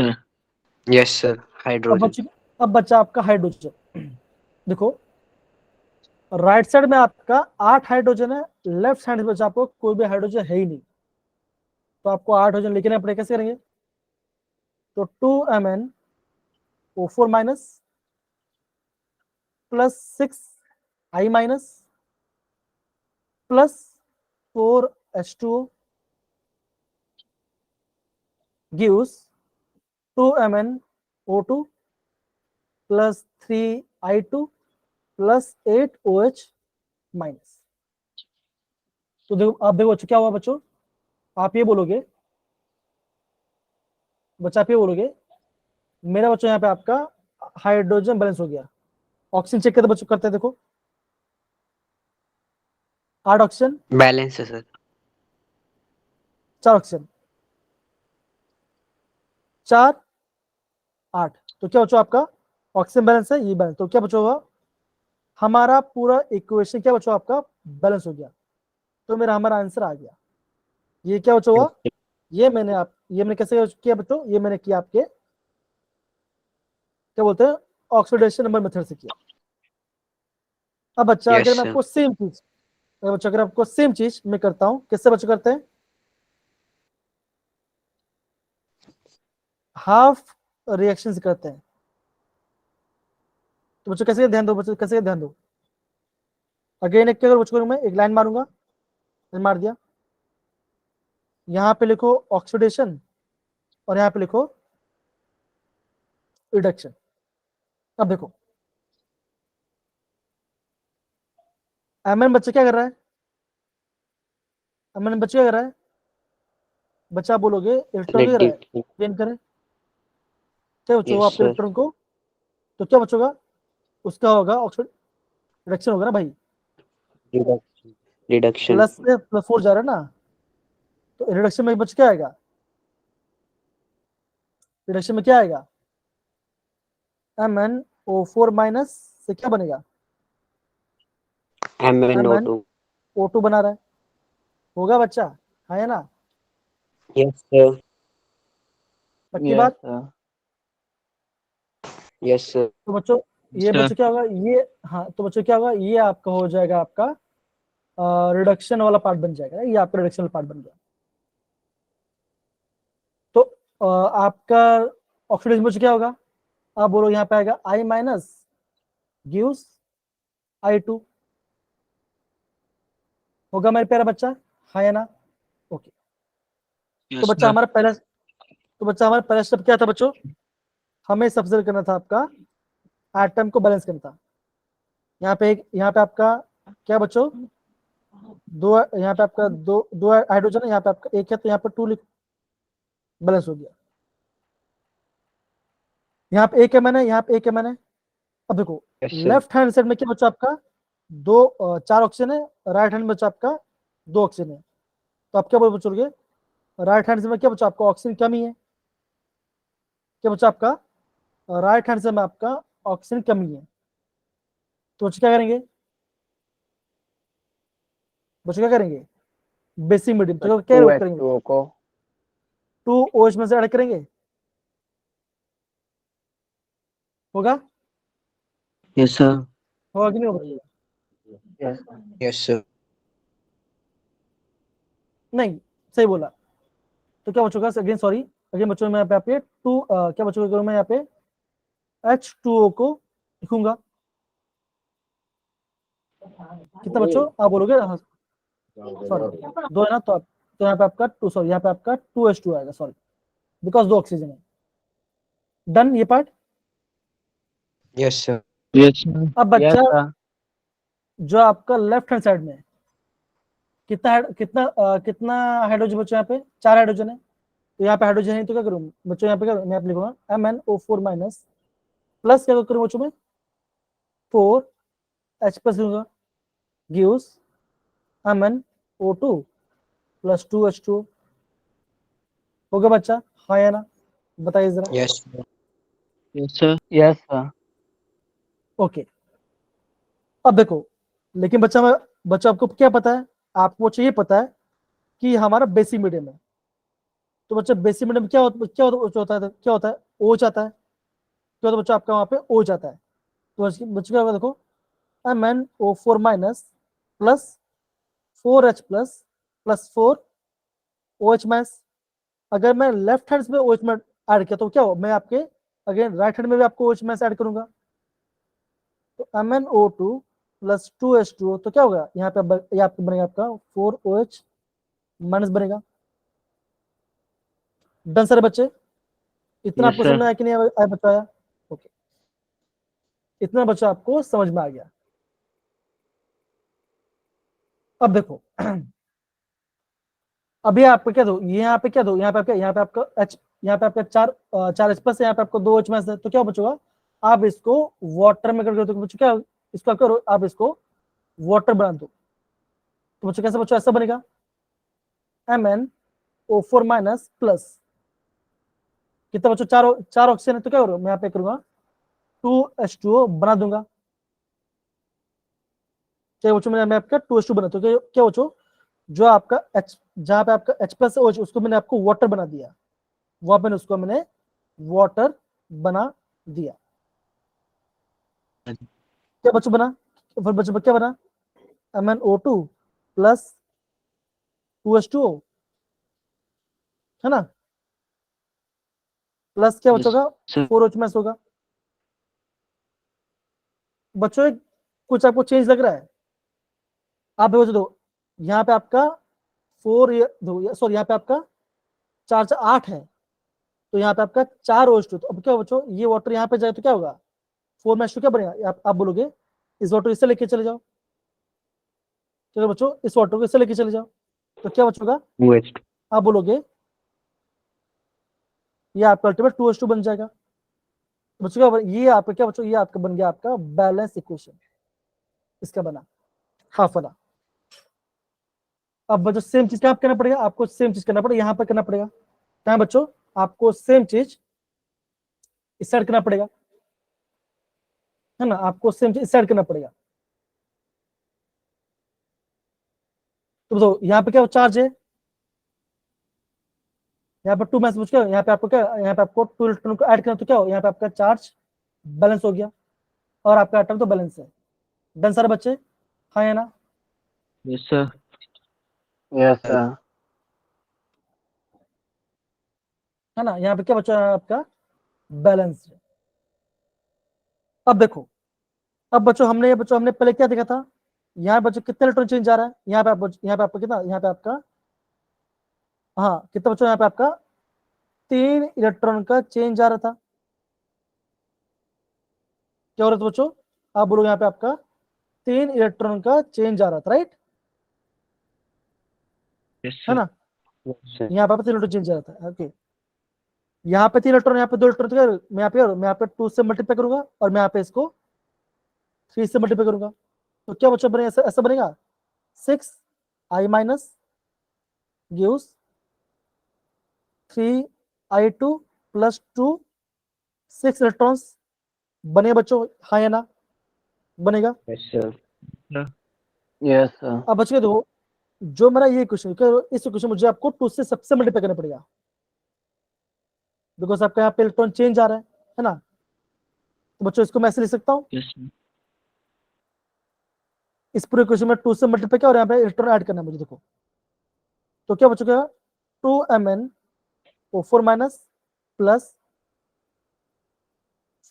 सर अब हाइड्रोजन बच्चा अब बच्चा आपका हाइड्रोजन। देखो राइट साइड में आपका 8 हाइड्रोजन है, लेफ्ट साइड में बच्चा आपको कोई भी हाइड्रोजन है ही नहीं, तो आपको 8 हाइड्रोजन लेके आना पड़ेगा, कैसे करेंगे, तो 2MnO4 minus plus 6I minus plus 4H2O gives 2MnO2 plus 3I2 plus 8OH minus. तो देखो आप देखो बच्चों क्या हुआ बच्चों, आप ये बोलोगे, बच्चा आप ये बोलोगे मेरा बच्चों यहाँ पे आपका हाइड्रोजन बैलेंस हो गया। ऑक्सीजन चेक करते बच्चों, करते हैं देखो, 8 ऑक्सीजन, बैलेंस है सर 4 ऑक्सीजन, 4 8, तो क्या बच्चों आपका ऑक्सीजन बैलेंस है, ये बैलेंस, तो क्या बच्चों होगा, हमारा पूरा इक्वेशन क्या बच्चों आपका बैलेंस हो गया। तो मेरा हमारा आंसर आ गया। ये क्या बच्चों हुआ, ये मैंने कैसे किया बच्चों, ये मैंने किया आपके क्या बोलते हैं ऑक्सीडेशन नंबर मेथड से किया। अब बच्चा Yes, अगर मैं sir. आपको सेम चीज, बच्चों अगर आपको सेम चीज मैं करता हूं, किससे बच्चों करते हैं, हाफ रिएक्शन से करते हैं। तो बच्चों कैसे ध्यान दो, बच्चों कैसे ध्यान दो। अगेन एक अगर बच्चों को मैं एक लाइन मारूंगा, मार दिया, यहां पे लिखो ऑक्सीडेशन और यहां पे लिखो रिडक्शन। अब देखो एमएन बच्चा क्या कर रहा है, एमएन बच्चा क्या कर रहा है, बच्चा बोलोगे इलेक्ट्रॉन क्या कर रहा है, Negative. गेन करे, क्या बच्चों Yes, आपके sir. इलेक्ट्रॉन को, तो क्या बच्चों का, उसका होगा ऑक्सीड रिडक्शन होगा ना भाई, Reduction. Reduction. प्लस से प्लस 4 जा रहा है ना, तो रिडक्शन में बच क्या आएगा, रिडक्शन में क्या आएगा, MnO4 माइनस से क्या बनेगा, MnO2. MnO2 बना रहा है, होगा बच्चा, हाँ है ना, Yes, sir. पक्की Yes, बात। sir. Yes, sir. तो बच्चों ये Sir. बच्चों क्या होगा ये, हाँ तो बच्चों क्या होगा, ये आपका हो जाएगा आपका रिडक्शन वाला पार्ट बन जाएगा, ये आपका रिडक्शन वाला पार्ट बन गया। तो आपका ऑक्सीडेशन बच्चों क्या होगा, आप बोलो यहाँ पे आएगा I माइनस गिव्स I2, होगा मेरे प्यारा बच्चा, हाँ या ना, ओके। तो Yes, बच्चा sir. हमारा पहला, तो बच्चा हमारा पहला स्टेप क्या था बच्चों, हमें सबसे करना था आपका एटम को बैलेंस करना था। यहाँ पे एक, यहाँ पे आपका क्या बच्चों, दो, यहाँ पे आपका दो दो हाइड्रोजन है, यहाँ पे आपका एक है, तो यहाँ पे 2 बैलेंस हो गया। यहाँ पे एक है मैंने, यहाँ पे एक है मैंने। अब देखो Yes, sir. Left hand side में क्या बच्चा आपका दो 4 ऑक्सीजन है, राइट हैंड में बच्चा आपका 2 ऑक्सीजन है। तो आप क्या बोल बचोगे, राइट हैंड से में क्या बच्चा आपका ऑक्सीजन कमी है, क्या बच्चा आपका राइट हैंड से में आपका ऑक्सीजन कमी है। तो बच्चे क्या करेंगे, बच्चे क्या करेंगे, बेसिक मीडियम तो क्या करेंगे, 2H2O को 2 OH में से ऐड करेंगे, होगा, Yes, sir. होगा कि नहीं होगा, yes, Yes, sir. नहीं सही बोला। तो क्या बचोगा अगेन, सॉरी अगेन बच्चों में यहाँ पे टू क्या बचोगा, मैं यहाँ पे H2O को लिखूंगा, कितना बच्चों आप बोलोगे, सॉरी 2 है ना, तो यहाँ पे आपका 2, सॉरी यहाँ पे आपका 2H2 आएगा, सॉरी बिकॉज 2 ऑक्सीजन है। डन ये part. Yes, sir. yes, sir. अब Yes, बच्चा sir. जो आपका लेफ्ट हैंड साइड में है, कितना हाइड्रोजन बच्चों, यहाँ पे 4 हाइड्रोजन है, तो यहाँ पे हाइड्रोजन है, तो क्या करूँ बच्चों, यहाँ पे क्या मैं लिखूंगा MnO4 माइनस प्लस क्या करूँ बच्चों में 4H प्लस लूंगा, गिव्स MnO2 प्लस 2H2, होगा बच्चा, हाँ या ना, बताइए जरा। Yes, sir. Yes, sir. Yes, sir. Okay अब देखो, लेकिन बच्चा आपको क्या पता है, आपको चाहिए पता है कि हमारा बेसिक मीडियम है। तो बच्चा बेसिक मीडियम क्या होता है, ओ जाता है, क्या होता है बच्चा आपका वहां पे ओ जाता है। तो बच्चे क्या होगा देखो, MnO4 minus plus 4H plus plus 4OH minus. अगर मैं लेफ्ट हैंड में OH में ऐड किया तो क्या हो, मैं आपके अगेन राइट हैंड में भी आपको OH माइनस ऐड करूंगा, तो MnO2 प्लस 2H2O, तो क्या होगा यहाँ पे, ये आपको बनेगा आपका 4OH माइनस बनेगा। डन सर बच्चे, इतना Yes, आपको समझ sir. में आया कि नहीं आया बताया, ओके इतना बच्चा आपको समझ में आ गया। अब देखो अभी आपको क्या दो, ये यहाँ पे क्या दो, यहाँ पे आपका H, यहाँ पे आपका 4 H प्लस है, यहाँ पे आपको 2 H माइनस है, तो क्या बचेगा, आप इसको वाटर में करके तो बच्चों क्या, इसको आप करो, आप इसको वाटर बना दो, तो बच्चों कैसे बच्चों ऐसा बनेगा MnO4 माइनस प्लस कितना बच्चों, 4 ऑक्सीजन है, तो क्या करो मैं यहाँ पे करूंगा 2H2O बना दूंगा, क्या बच्चों मैंने आपका 2:2 बना, तो क्या बच्चों जो आपका H, जहां पे आपका H प्लस OH उसको मैंने आपको वाटर बना दिया, वहां पे उसको मैंने वाटर बना दिया। क्या बच्चों बना, फिर बच्चों क्या बना, MnO2 प्लस 2H2O, है ना, प्लस क्या बच्चों का सर 4OH माइनस होगा। बच्चों कुछ आपको चेंज लग रहा है, आप देखो दो, यहाँ पे आपका 4 सॉरी यहाँ पे आपका 4 4 8 है, तो यहाँ पे आपका 4OH2, तो अब क्या बच्चों ये वाटर यहाँ पे जाए तो क्या होगा 4 क्या बनेगा, आप बोलोगे इस वाटर इससे लेके चले जाओ, चलो बच्चों इस वाटर को इससे लेके चले जाओ, तो क्या बच्चों का OH2 आप बोलोगे ये आपका अल्टीमेट 2H2 बन जाएगा। बच्चों क्या ये आपका क्या बच्चों, ये आपका बन गया आपका बैलेंस इक्वेशन, इसका बना हाफ वाला। अब बच्चों सेम चीज क्या आप करना पड़ेगा, आपको सेम चीज करना पड़ेगा, यहाँ पर करना पड़ेगा, क्या बच्चों आपको सेम चीज इस साइड करना पड़ेगा, है ना, आपको सेम चीज इस साइड करना पड़ेगा। तो बताओ यहाँ पे क्या चार्ज है, यहाँ पर 2 मैस क्या, यहाँ पे आपको क्या, यहाँ पे आपको 2 इलेक्ट्रॉन को ऐड करना, तो क्या हो यहाँ पे आपका चार्ज बैलेंस हो गया और आपका एटम तो बैलेंस है। डन सारे बच्चे, हाँ या ना, यस सर यस सर है ना, यहाँ पे क्या बचा है आपका बैलेंस है। अब देखो, अब बच्चों हमने पहले क्या देखा था, यहाँ बच्चों कितने इलेक्ट्रॉन चेंज जा रहा है, यहाँ पे आपका कितना, यहाँ पे आपका हाँ कितना बच्चों, यहाँ पे आपका 3 इलेक्ट्रॉन का चेंज जा रहा था। क्या हो रहा था बच्चों, आप बोलो यहाँ पे आपका 3 इलेक्ट्रॉन का चेंज जा रहा था, राइट, यस है सर ना, यस सर यहाँ पे 3 इलेक्ट्रॉन चेंज जा रहा था, ओके, यहाँ पे 3 इलेक्ट्रॉन, यहाँ पे 2 इलेक्ट्रॉन, मैं यहाँ पे 2 से मल्टीप्लाई करूंगा और मैं यहाँ पे इसको 3 से मल्टीप्लाई करूंगा, तो क्या बच्चों बनेगा, ऐसा बनेगा 6I minus gives 3I2 plus 2 6 electrons बने बच्चों, हाँ या ना, बनेगा। यस सर यस सर अब बच्चों देखो जो मेरा ये क्वेश्चन, इस क्वेश्चन मुझे आपको 2 से सबसे मल्टीप्लाई करना पड़ेगा, बिकॉज आपका यहाँ पे इलेक्ट्रॉन चेंज आ रहा है ना, तो बच्चों इसको मैं ऐसे लिख सकता हूँ, यस सर इस पूरे क्वेश्चन में 2 से मल्टीप्लाई किया और यहाँ पे इलेक्ट्रॉन ऐड करना है मुझे, देखो तो क्या बच्चों क्या 2MnO4 minus plus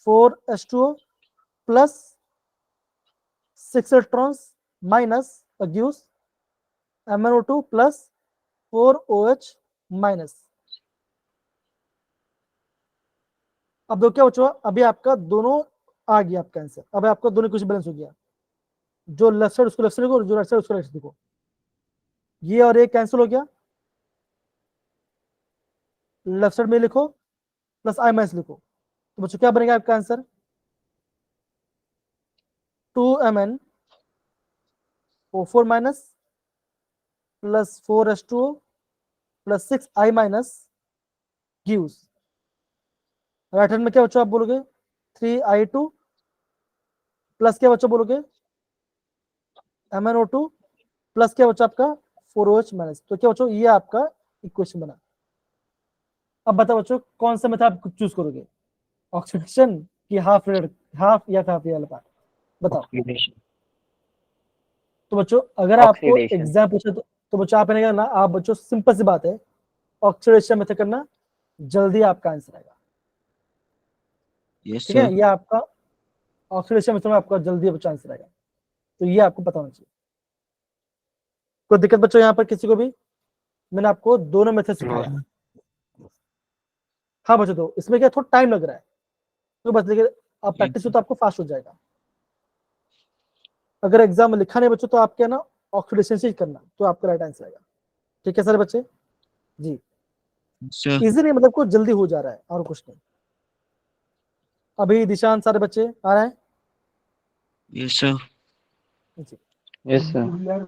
4H2O plus 6 electrons minus gives MnO2 plus 4OH minus. अब देखो क्या बच्चों, अभी आपका दोनों आ गया आपका आंसर, अब आपका दोनों कुछ बैलेंस हो गया, जो लेफ्ट साइड उसको लेफ्ट साइड देखो, जो राइट साइड उसको राइट साइड देखो, ये और ये कैंसिल हो गया, लेफ्ट साइड में लिखो प्लस I माइनस लिखो, तो बच्चों क्या बनेगा आपका answer 2MnO4 minus plus 4H2O plus 6I minus gives, right hand में क्या बच्चों आप बोलोगे 3I2 प्लस क्या बच्चों बोलोगे MnO2 प्लस क्या बच्चों आपका 4OH माइनस, तो क्या बच्चों ये आपका इक्वेशन बना। अब बताओ बच्चों कौन सा मेथड आप चूज करोगे, ऑक्सीडेशन की हाफ या हाफ वाला पार्ट, बताओ। ऑक्सीडेशन तो बच्चों अगर आपको ऑक्सीडेशन एग्जाम पूछे तो बच्चों आप ना, आप बच्चों सिंपल सी बात है, ऑक्सीडेशन मेथड करना, जल्दी आपका आंसर आएगा, यस ठीक है, सर ये आपका ऑक्सीडेशन मेथड में आपका जल्दी बच्चा आंसर आएगा, तो ये आपको पता होना चाहिए। कोई दिक्कत बच्चों यहाँ पर किसी को भी, मैंने आपको दोनों मेथड सिखाया। हाँ बच्चों तो इसमें क्या थोड़ा टाइम लग रहा है, तो बस लेकिन आप प्रैक्टिस हो तो आपको फास्ट हो जाएगा। अगर एग्जाम में लिखा नहीं बच्चों तो आप क्या ना ऑक्सीडेशन से ही करना, तो आपका राइट आंसर आएगा, ठीक है सारे बच्चे जी, सर इजी नहीं मतलब कुछ जल्दी हो जा रहा है और कुछ नहीं। अभी दिशांत सारे बच्चे आ रहे हैं यस सर जी, यस सर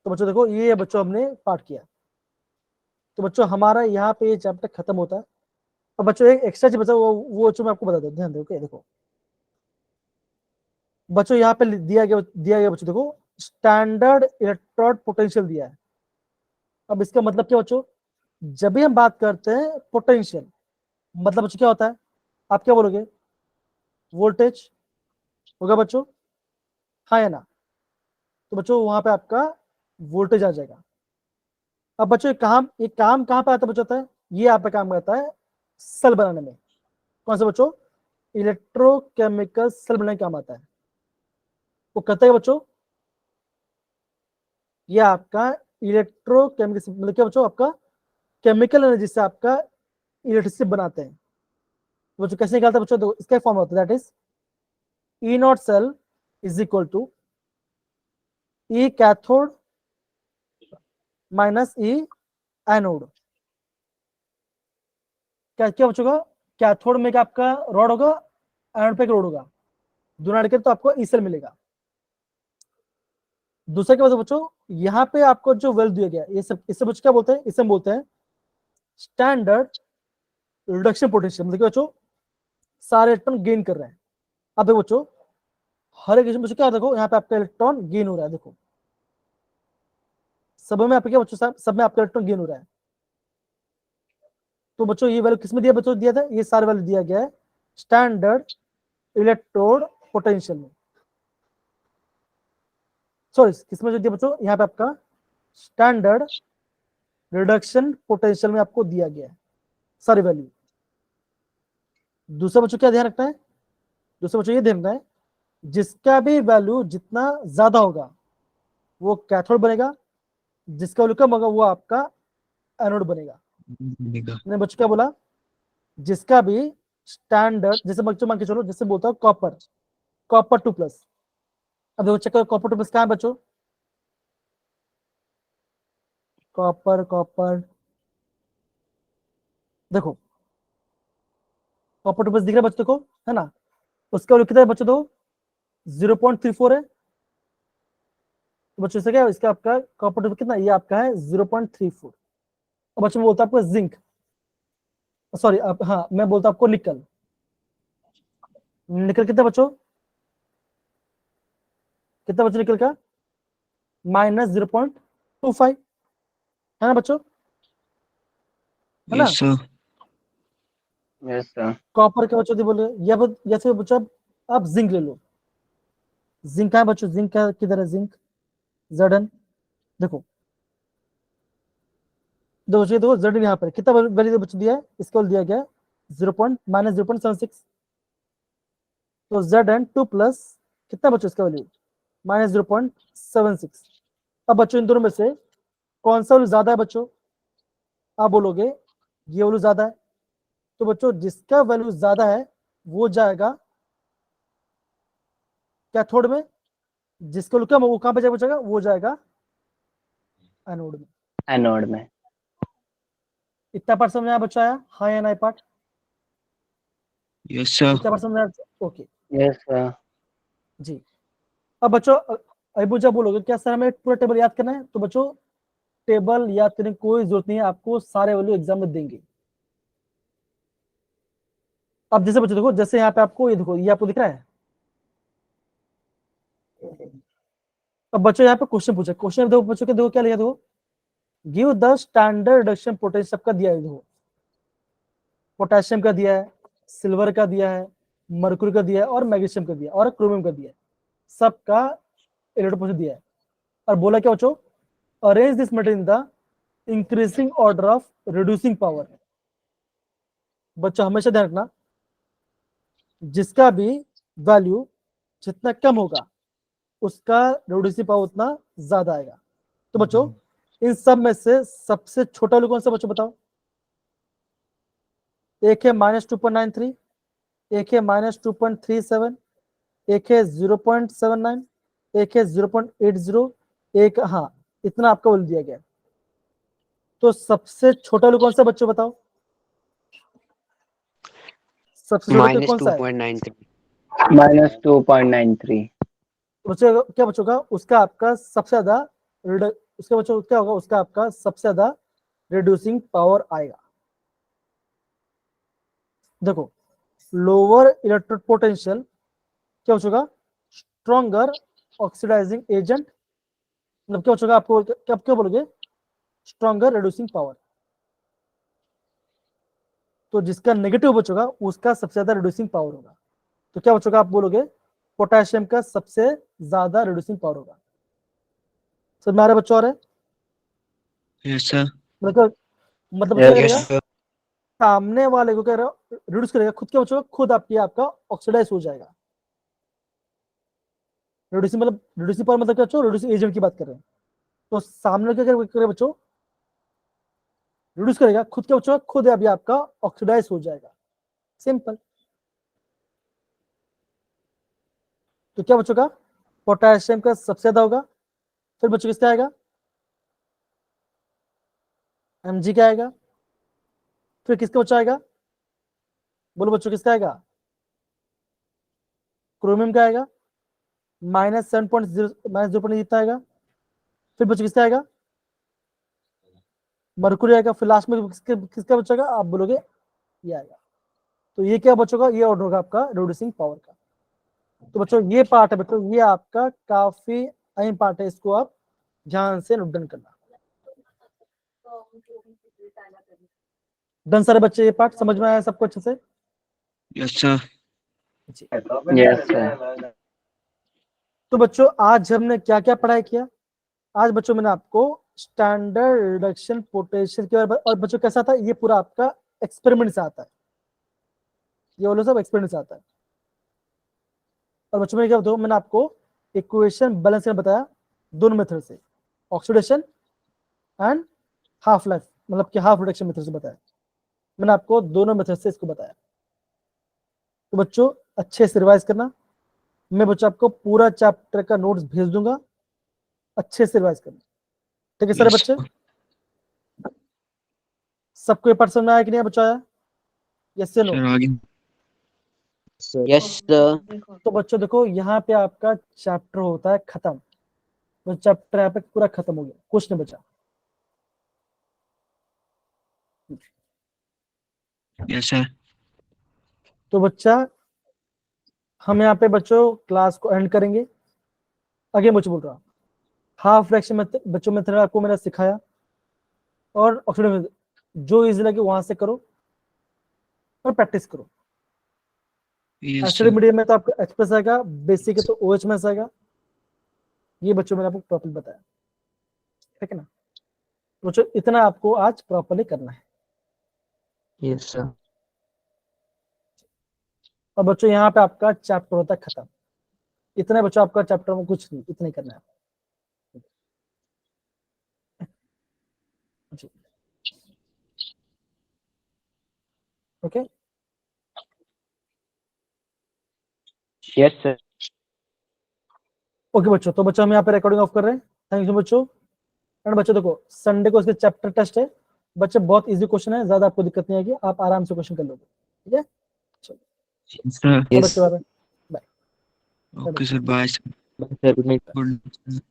तो बच्चों देखो ये बच्चों हमने पाठ किया, तो बच्चों हमारा यहाँ पे ये चैप्टर खत्म होता है। अब बच्चों एक एक्स्ट्रा चीज बचा वो बच्चों मैं आपको बता दूं, ध्यान दो, ओके देखो बच्चों यहाँ पे दिया गया बच्चों, देखो स्टैंडर्ड इलेक्ट्रोड पोटेंशियल दिया है। अब इसका मतलब क्या बच्चों, जब भी हम बात करते हैं पोटेंशियल, मतलब बच्चों क्या होता है, आप क्या बोलोगे, वोल्टेज होगा बच्चों, हाँ या ना। तो बच्चों वहां पे आपका वोल्टेज आ जाएगा। अब बच्चों एक काम कहाँ पे आता है बच्चों, होता है ये यहाँ पे काम करता है सेल बनाने में। कौन सा बच्चों, इलेक्ट्रोकेमिकल सेल बनाने का काम आता है। वो कहते हैं बच्चों, ये आपका इलेक्ट्रोकेमिकल मतलब क्या बच्चों, आपका केमिकल एनर्जी से आपका इलेक्ट्रिसिटी बनाते हैं। तो बच्चों कैसे निकालते हैं बच्चों, तो इसका फॉर्म होता है, that is E not cell is equal to E cathode minus E anode. क्या क्या बच्चों का, कैथोड में क्या आपका रॉड होगा, एनोड पे एक रॉड होगा, दोनों ऐड करके तो आपको ई सेल मिलेगा। दूसरा क्या बच्चों, यहाँ पे आपको जो वेल्यू दिया गया ये सब, इससे बच्चों क्या बोलते हैं, इसे हम बोलते हैं स्टैंडर्ड रिडक्शन पोटेंशियल। मतलब बच्चों सारे इलेक्ट्रॉन गेन कर रहे हैं। अब देखो बच्चों, हर एक बच्चों क्या, देखो यहाँ पे आपका इलेक्ट्रॉन गेन हो रहा है, देखो सब में आपके क्या बच्चों, सब में आपका इलेक्ट्रॉन गेन हो रहा है। तो बच्चों ये वैल्यू किसमें दिया बच्चों, दिया था, ये सारे वैल्यू दिया गया है स्टैंडर्ड इलेक्ट्रोड पोटेंशियल में। सॉरी किसमें जो दिया बच्चों, यहाँ पे आपका स्टैंडर्ड रिडक्शन पोटेंशियल में आपको दिया गया है सारी वैल्यू। दूसरा बच्चों क्या ध्यान रखना है, दूसरा बच्चों ये ध्यान रखना है, जिसका भी वैल्यू जितना ज्यादा होगा वो कैथोड बनेगा, जिसका वैल्यू कम होगा वो आपका एनोड बनेगा। मैंने बच्चों क्या बोला, जिसका भी स्टैंडर्ड, जैसे बच्चों मान के चलो, जैसे बोलता हूँ कॉपर, कॉपर 2+। अब देखो चेक करो कॉपर 2+ कहाँ है बच्चों, कॉपर कॉपर, देखो कॉपर 2+ दिख रहा है बच्चों को, है ना। उसका वैल्यू कितना है बच्चों, दो 0.34 है। तो बच्चों से क्या है, इसका आपका कॉपर 2+ कितना, ये आपका है 0.34। और बच्चों बोलता है आपको जिंक, सॉरी आप, हाँ मैं बोलता हूँ आपको निकल, निकल कितना बच्चों, कितना बच्चों निकल का, -0.25, है ना बच्चों, है ना। Yes, sir. Yes sir. Copper के बच्चों बोले, या फिर बच्चों आप जिंक ले लो, जिंक है बच्चों, जिंक का किधर है, जिंक Zn, देखो देखो Zn यहाँ पर कितना वैल्यू बच्चों दिया है, इसका दिया गया 0.76। तो Zn 2+ कितना बच्चों इसका वैल्यू, -0.76। अब बच्चों इन दोनों में से कौन सा वैल्यू ज्यादा है बच्चों, आप बोलोगे ये वैल्यू ज्यादा है। तो बच्चों जिसका वैल्यू ज्यादा है वो जाएगा कैथोड में, जिसका वैल्यू कम है वो कहां पे जाएगा, वो जाएगा एनोड में। एनोड में। इतना पार्ट समझ आया बच्चा, आया हाँ या ना पार्ट, Yes, sir. इतना पार्ट समझ आया, ओके यस सर। जी। अब बच्चों अभी जब बोलोगे क्या सर हमें पूरा टेबल याद करना है, तो बच्चों टेबल याद करने की कोई जरूरत नहीं है, आपको सारे वैल्यू एग्जाम में देंगे। अब जैसे बच्चों देखो, जैसे यहाँ पे आपको ये देखो, ये आपको दिख रहा है। अब बच्चों यहाँ पे क्वेश्चन पूछा, क्वेश्चन देखो बच्चों के, देखो क्या लिखा, देखो give the standard reduction potential, सबका दिया है, देखो पोटेशियम का दिया है, सिल्वर का दिया है, मरकुरी का दिया है, और मैग्नीशियम का दिया है, और क्रोमियम का दिया है, सबका इलेक्ट्रॉन पोटेंशियल दिया है। और बोला क्या बच्चों, arrange this material in the increasing order of reducing power. बच्चों हमेशा ध्यान रखना, जिसका भी वैल्यू जितना कम होगा उसका रिड्यूसिंग पावर उतना ज्यादा आएगा। तो बच्चों इन सब में से सबसे छोटा वैल्यू कौन सा बच्चों बताओ, एक है -2.93, एक है -2.37, एक है 0.79, एक है 0.80, एक, हाँ इतना आपका वैल्यू दिया गया। तो सबसे छोटा वैल्यू कौन सा बच्चों बताओ, सबसे छोटा वैल्यू कौन सा है, -2.93। बच्चों क्या बच्चों का, उसका आपका सबसे ज्यादा उसके बच्चों क्या होगा, उसका आपका सबसे ज्यादा रिड्यूसिंग पावर आएगा। देखो लोअर इलेक्ट्रिक पोटेंशियल क्या हो चुका, स्ट्रॉन्गर ऑक्सीडाइजिंग एजेंट, मतलब क्या बचेगा आपको, क्या बोलोगे, स्ट्रॉन्गर रिड्यूसिंग पावर। तो जिसका नेगेटिव बचेगा उसका सबसे ज्यादा रिड्यूसिंग पावर होगा। तो क्या बचेगा, आप बोलोगे पोटेशियम का सबसे ज्यादा रिड्यूसिंग पावर होगा। सब में आ रहा है बच्चों, आ रहा है? Yes, sir. मतलब क्या Yes. करेगा, Yes, sir. सामने वाले को कह रहा रिड्यूस करेगा, खुद क्या बचेगा, खुद आपका ऑक्सीडाइज हो जाएगा। रिड्यूसिंग मतलब रिड्यूसिंग पावर मतलब क्या बच्चों, रिड्यूसिंग एजेंट की बात कर रहे हैं। तो सामने क्या करेगा बच्चों, रिड्यूस करेगा, खुद क्या बच्चों, खुद अभी आपका ऑक्सीडाइज हो जाएगा। सिंपल। तो क्या बच्चों का, पोटेशियम का सबसे ज्यादा होगा। फिर बच्चों किसका आएगा, Mg का आएगा। फिर किसका बच्चा आएगा, बोलो बच्चों किसका आएगा, क्रोमियम का आएगा, -7.0 जितना आएगा। फिर बच्चों किसका आएगा, मरकुरी आएगा। फिर लास्ट में किसका बचेगा, आप बोलोगे ये आएगा। तो ये क्या बचेगा, ये ऑर्डर होगा आपका रिड्यूसिंग पावर का। तो बच्चों ये पार्ट है बच्चों, ये आपका काफी अहम पार्ट है, इसको आप ध्यान से नोट डाउन करना। डन सारे बच्चे, ये पार्ट समझ में आया सबको अच्छे से? Yes, sir. Yes, sir. तो बच्चों आज हमने क्या क्या पढ़ाई किया, आज बच्चों मैंने आपको स्टैंडर्ड रिडक्शन पोटेंशियल के बारे में, और बच्चों कैसा था, ये पूरा आपका एक्सपेरिमेंट से आता है, ये बोलो सब एक्सपेरिमेंट से आता है। और बच्चों में क्या बताऊं, मैंने आपको इक्वेशन बैलेंस करना बताया दोनों मेथड से, ऑक्सीडेशन एंड हाफ लाइफ, मतलब कि हाफ रिडक्शन मेथड से बताया। मैंने आपको दोनों मेथड से इसको बताया। तो बच्चों अच्छे से रिवाइज करना, मैं बच्चों आपको पूरा चैप्टर का नोट्स भेज दूंगा, अच्छे से रिवाइज करना, ठीक है सारे Yes, बच्चे? sir. सबको ये पार्ट समझ में आया कि नहीं बच्चों, आया? यस से नो? Sir, आगे. Yes, sir. तो बच्चों देखो यहाँ पे आपका चैप्टर होता है खत्म, तो चैप्टर यहाँ पे पूरा खत्म हो गया, कुछ नहीं बचा। Yes, sir. तो बच्चा हम यहाँ पे बच्चों क्लास को एंड करेंगे। आगे मुझे बोल रहा हूँ, हाफ फ्रैक्शन मेथड बच्चों मेथड आपको मैंने सिखाया, और ऑक्सीडेशन मेथड जो इजी लगे वहां से करो और प्रैक्टिस करो। Yes, acid sir. मीडियम में तो आपका एक्सप्रेस आएगा, बेसिक है तो OH में आएगा। ये बच्चों मैंने आपको प्रॉपर्ली बताया, ठीक है ना? बच्चों इतना आपको आज प्रॉपर्ली करना है। Yes, sir. और बच्चों यहाँ पे आपका चैप्टर होता है खत्म। इतने बच्चों आपका चैप्टर में कुछ नहीं, इतना ही करना है जी। Okay Yes, sir. ओके बच्चों, तो बच्चों हम यहाँ पे रिकॉर्डिंग ऑफ कर रहे हैं। थैंक यू बच्चों। एंड बच्चों देखो संडे को इसके चैप्टर टेस्ट है बच्चे, बहुत इजी क्वेश्चन है, ज्यादा आपको दिक्कत नहीं आएगी, आप आराम से क्वेश्चन कर लोगे, ठीक है? चलो Yes, sir. तो बच्चे bye bye. Okay, sir. Bye, sir. Bye, sir. Good night. Good night, sir.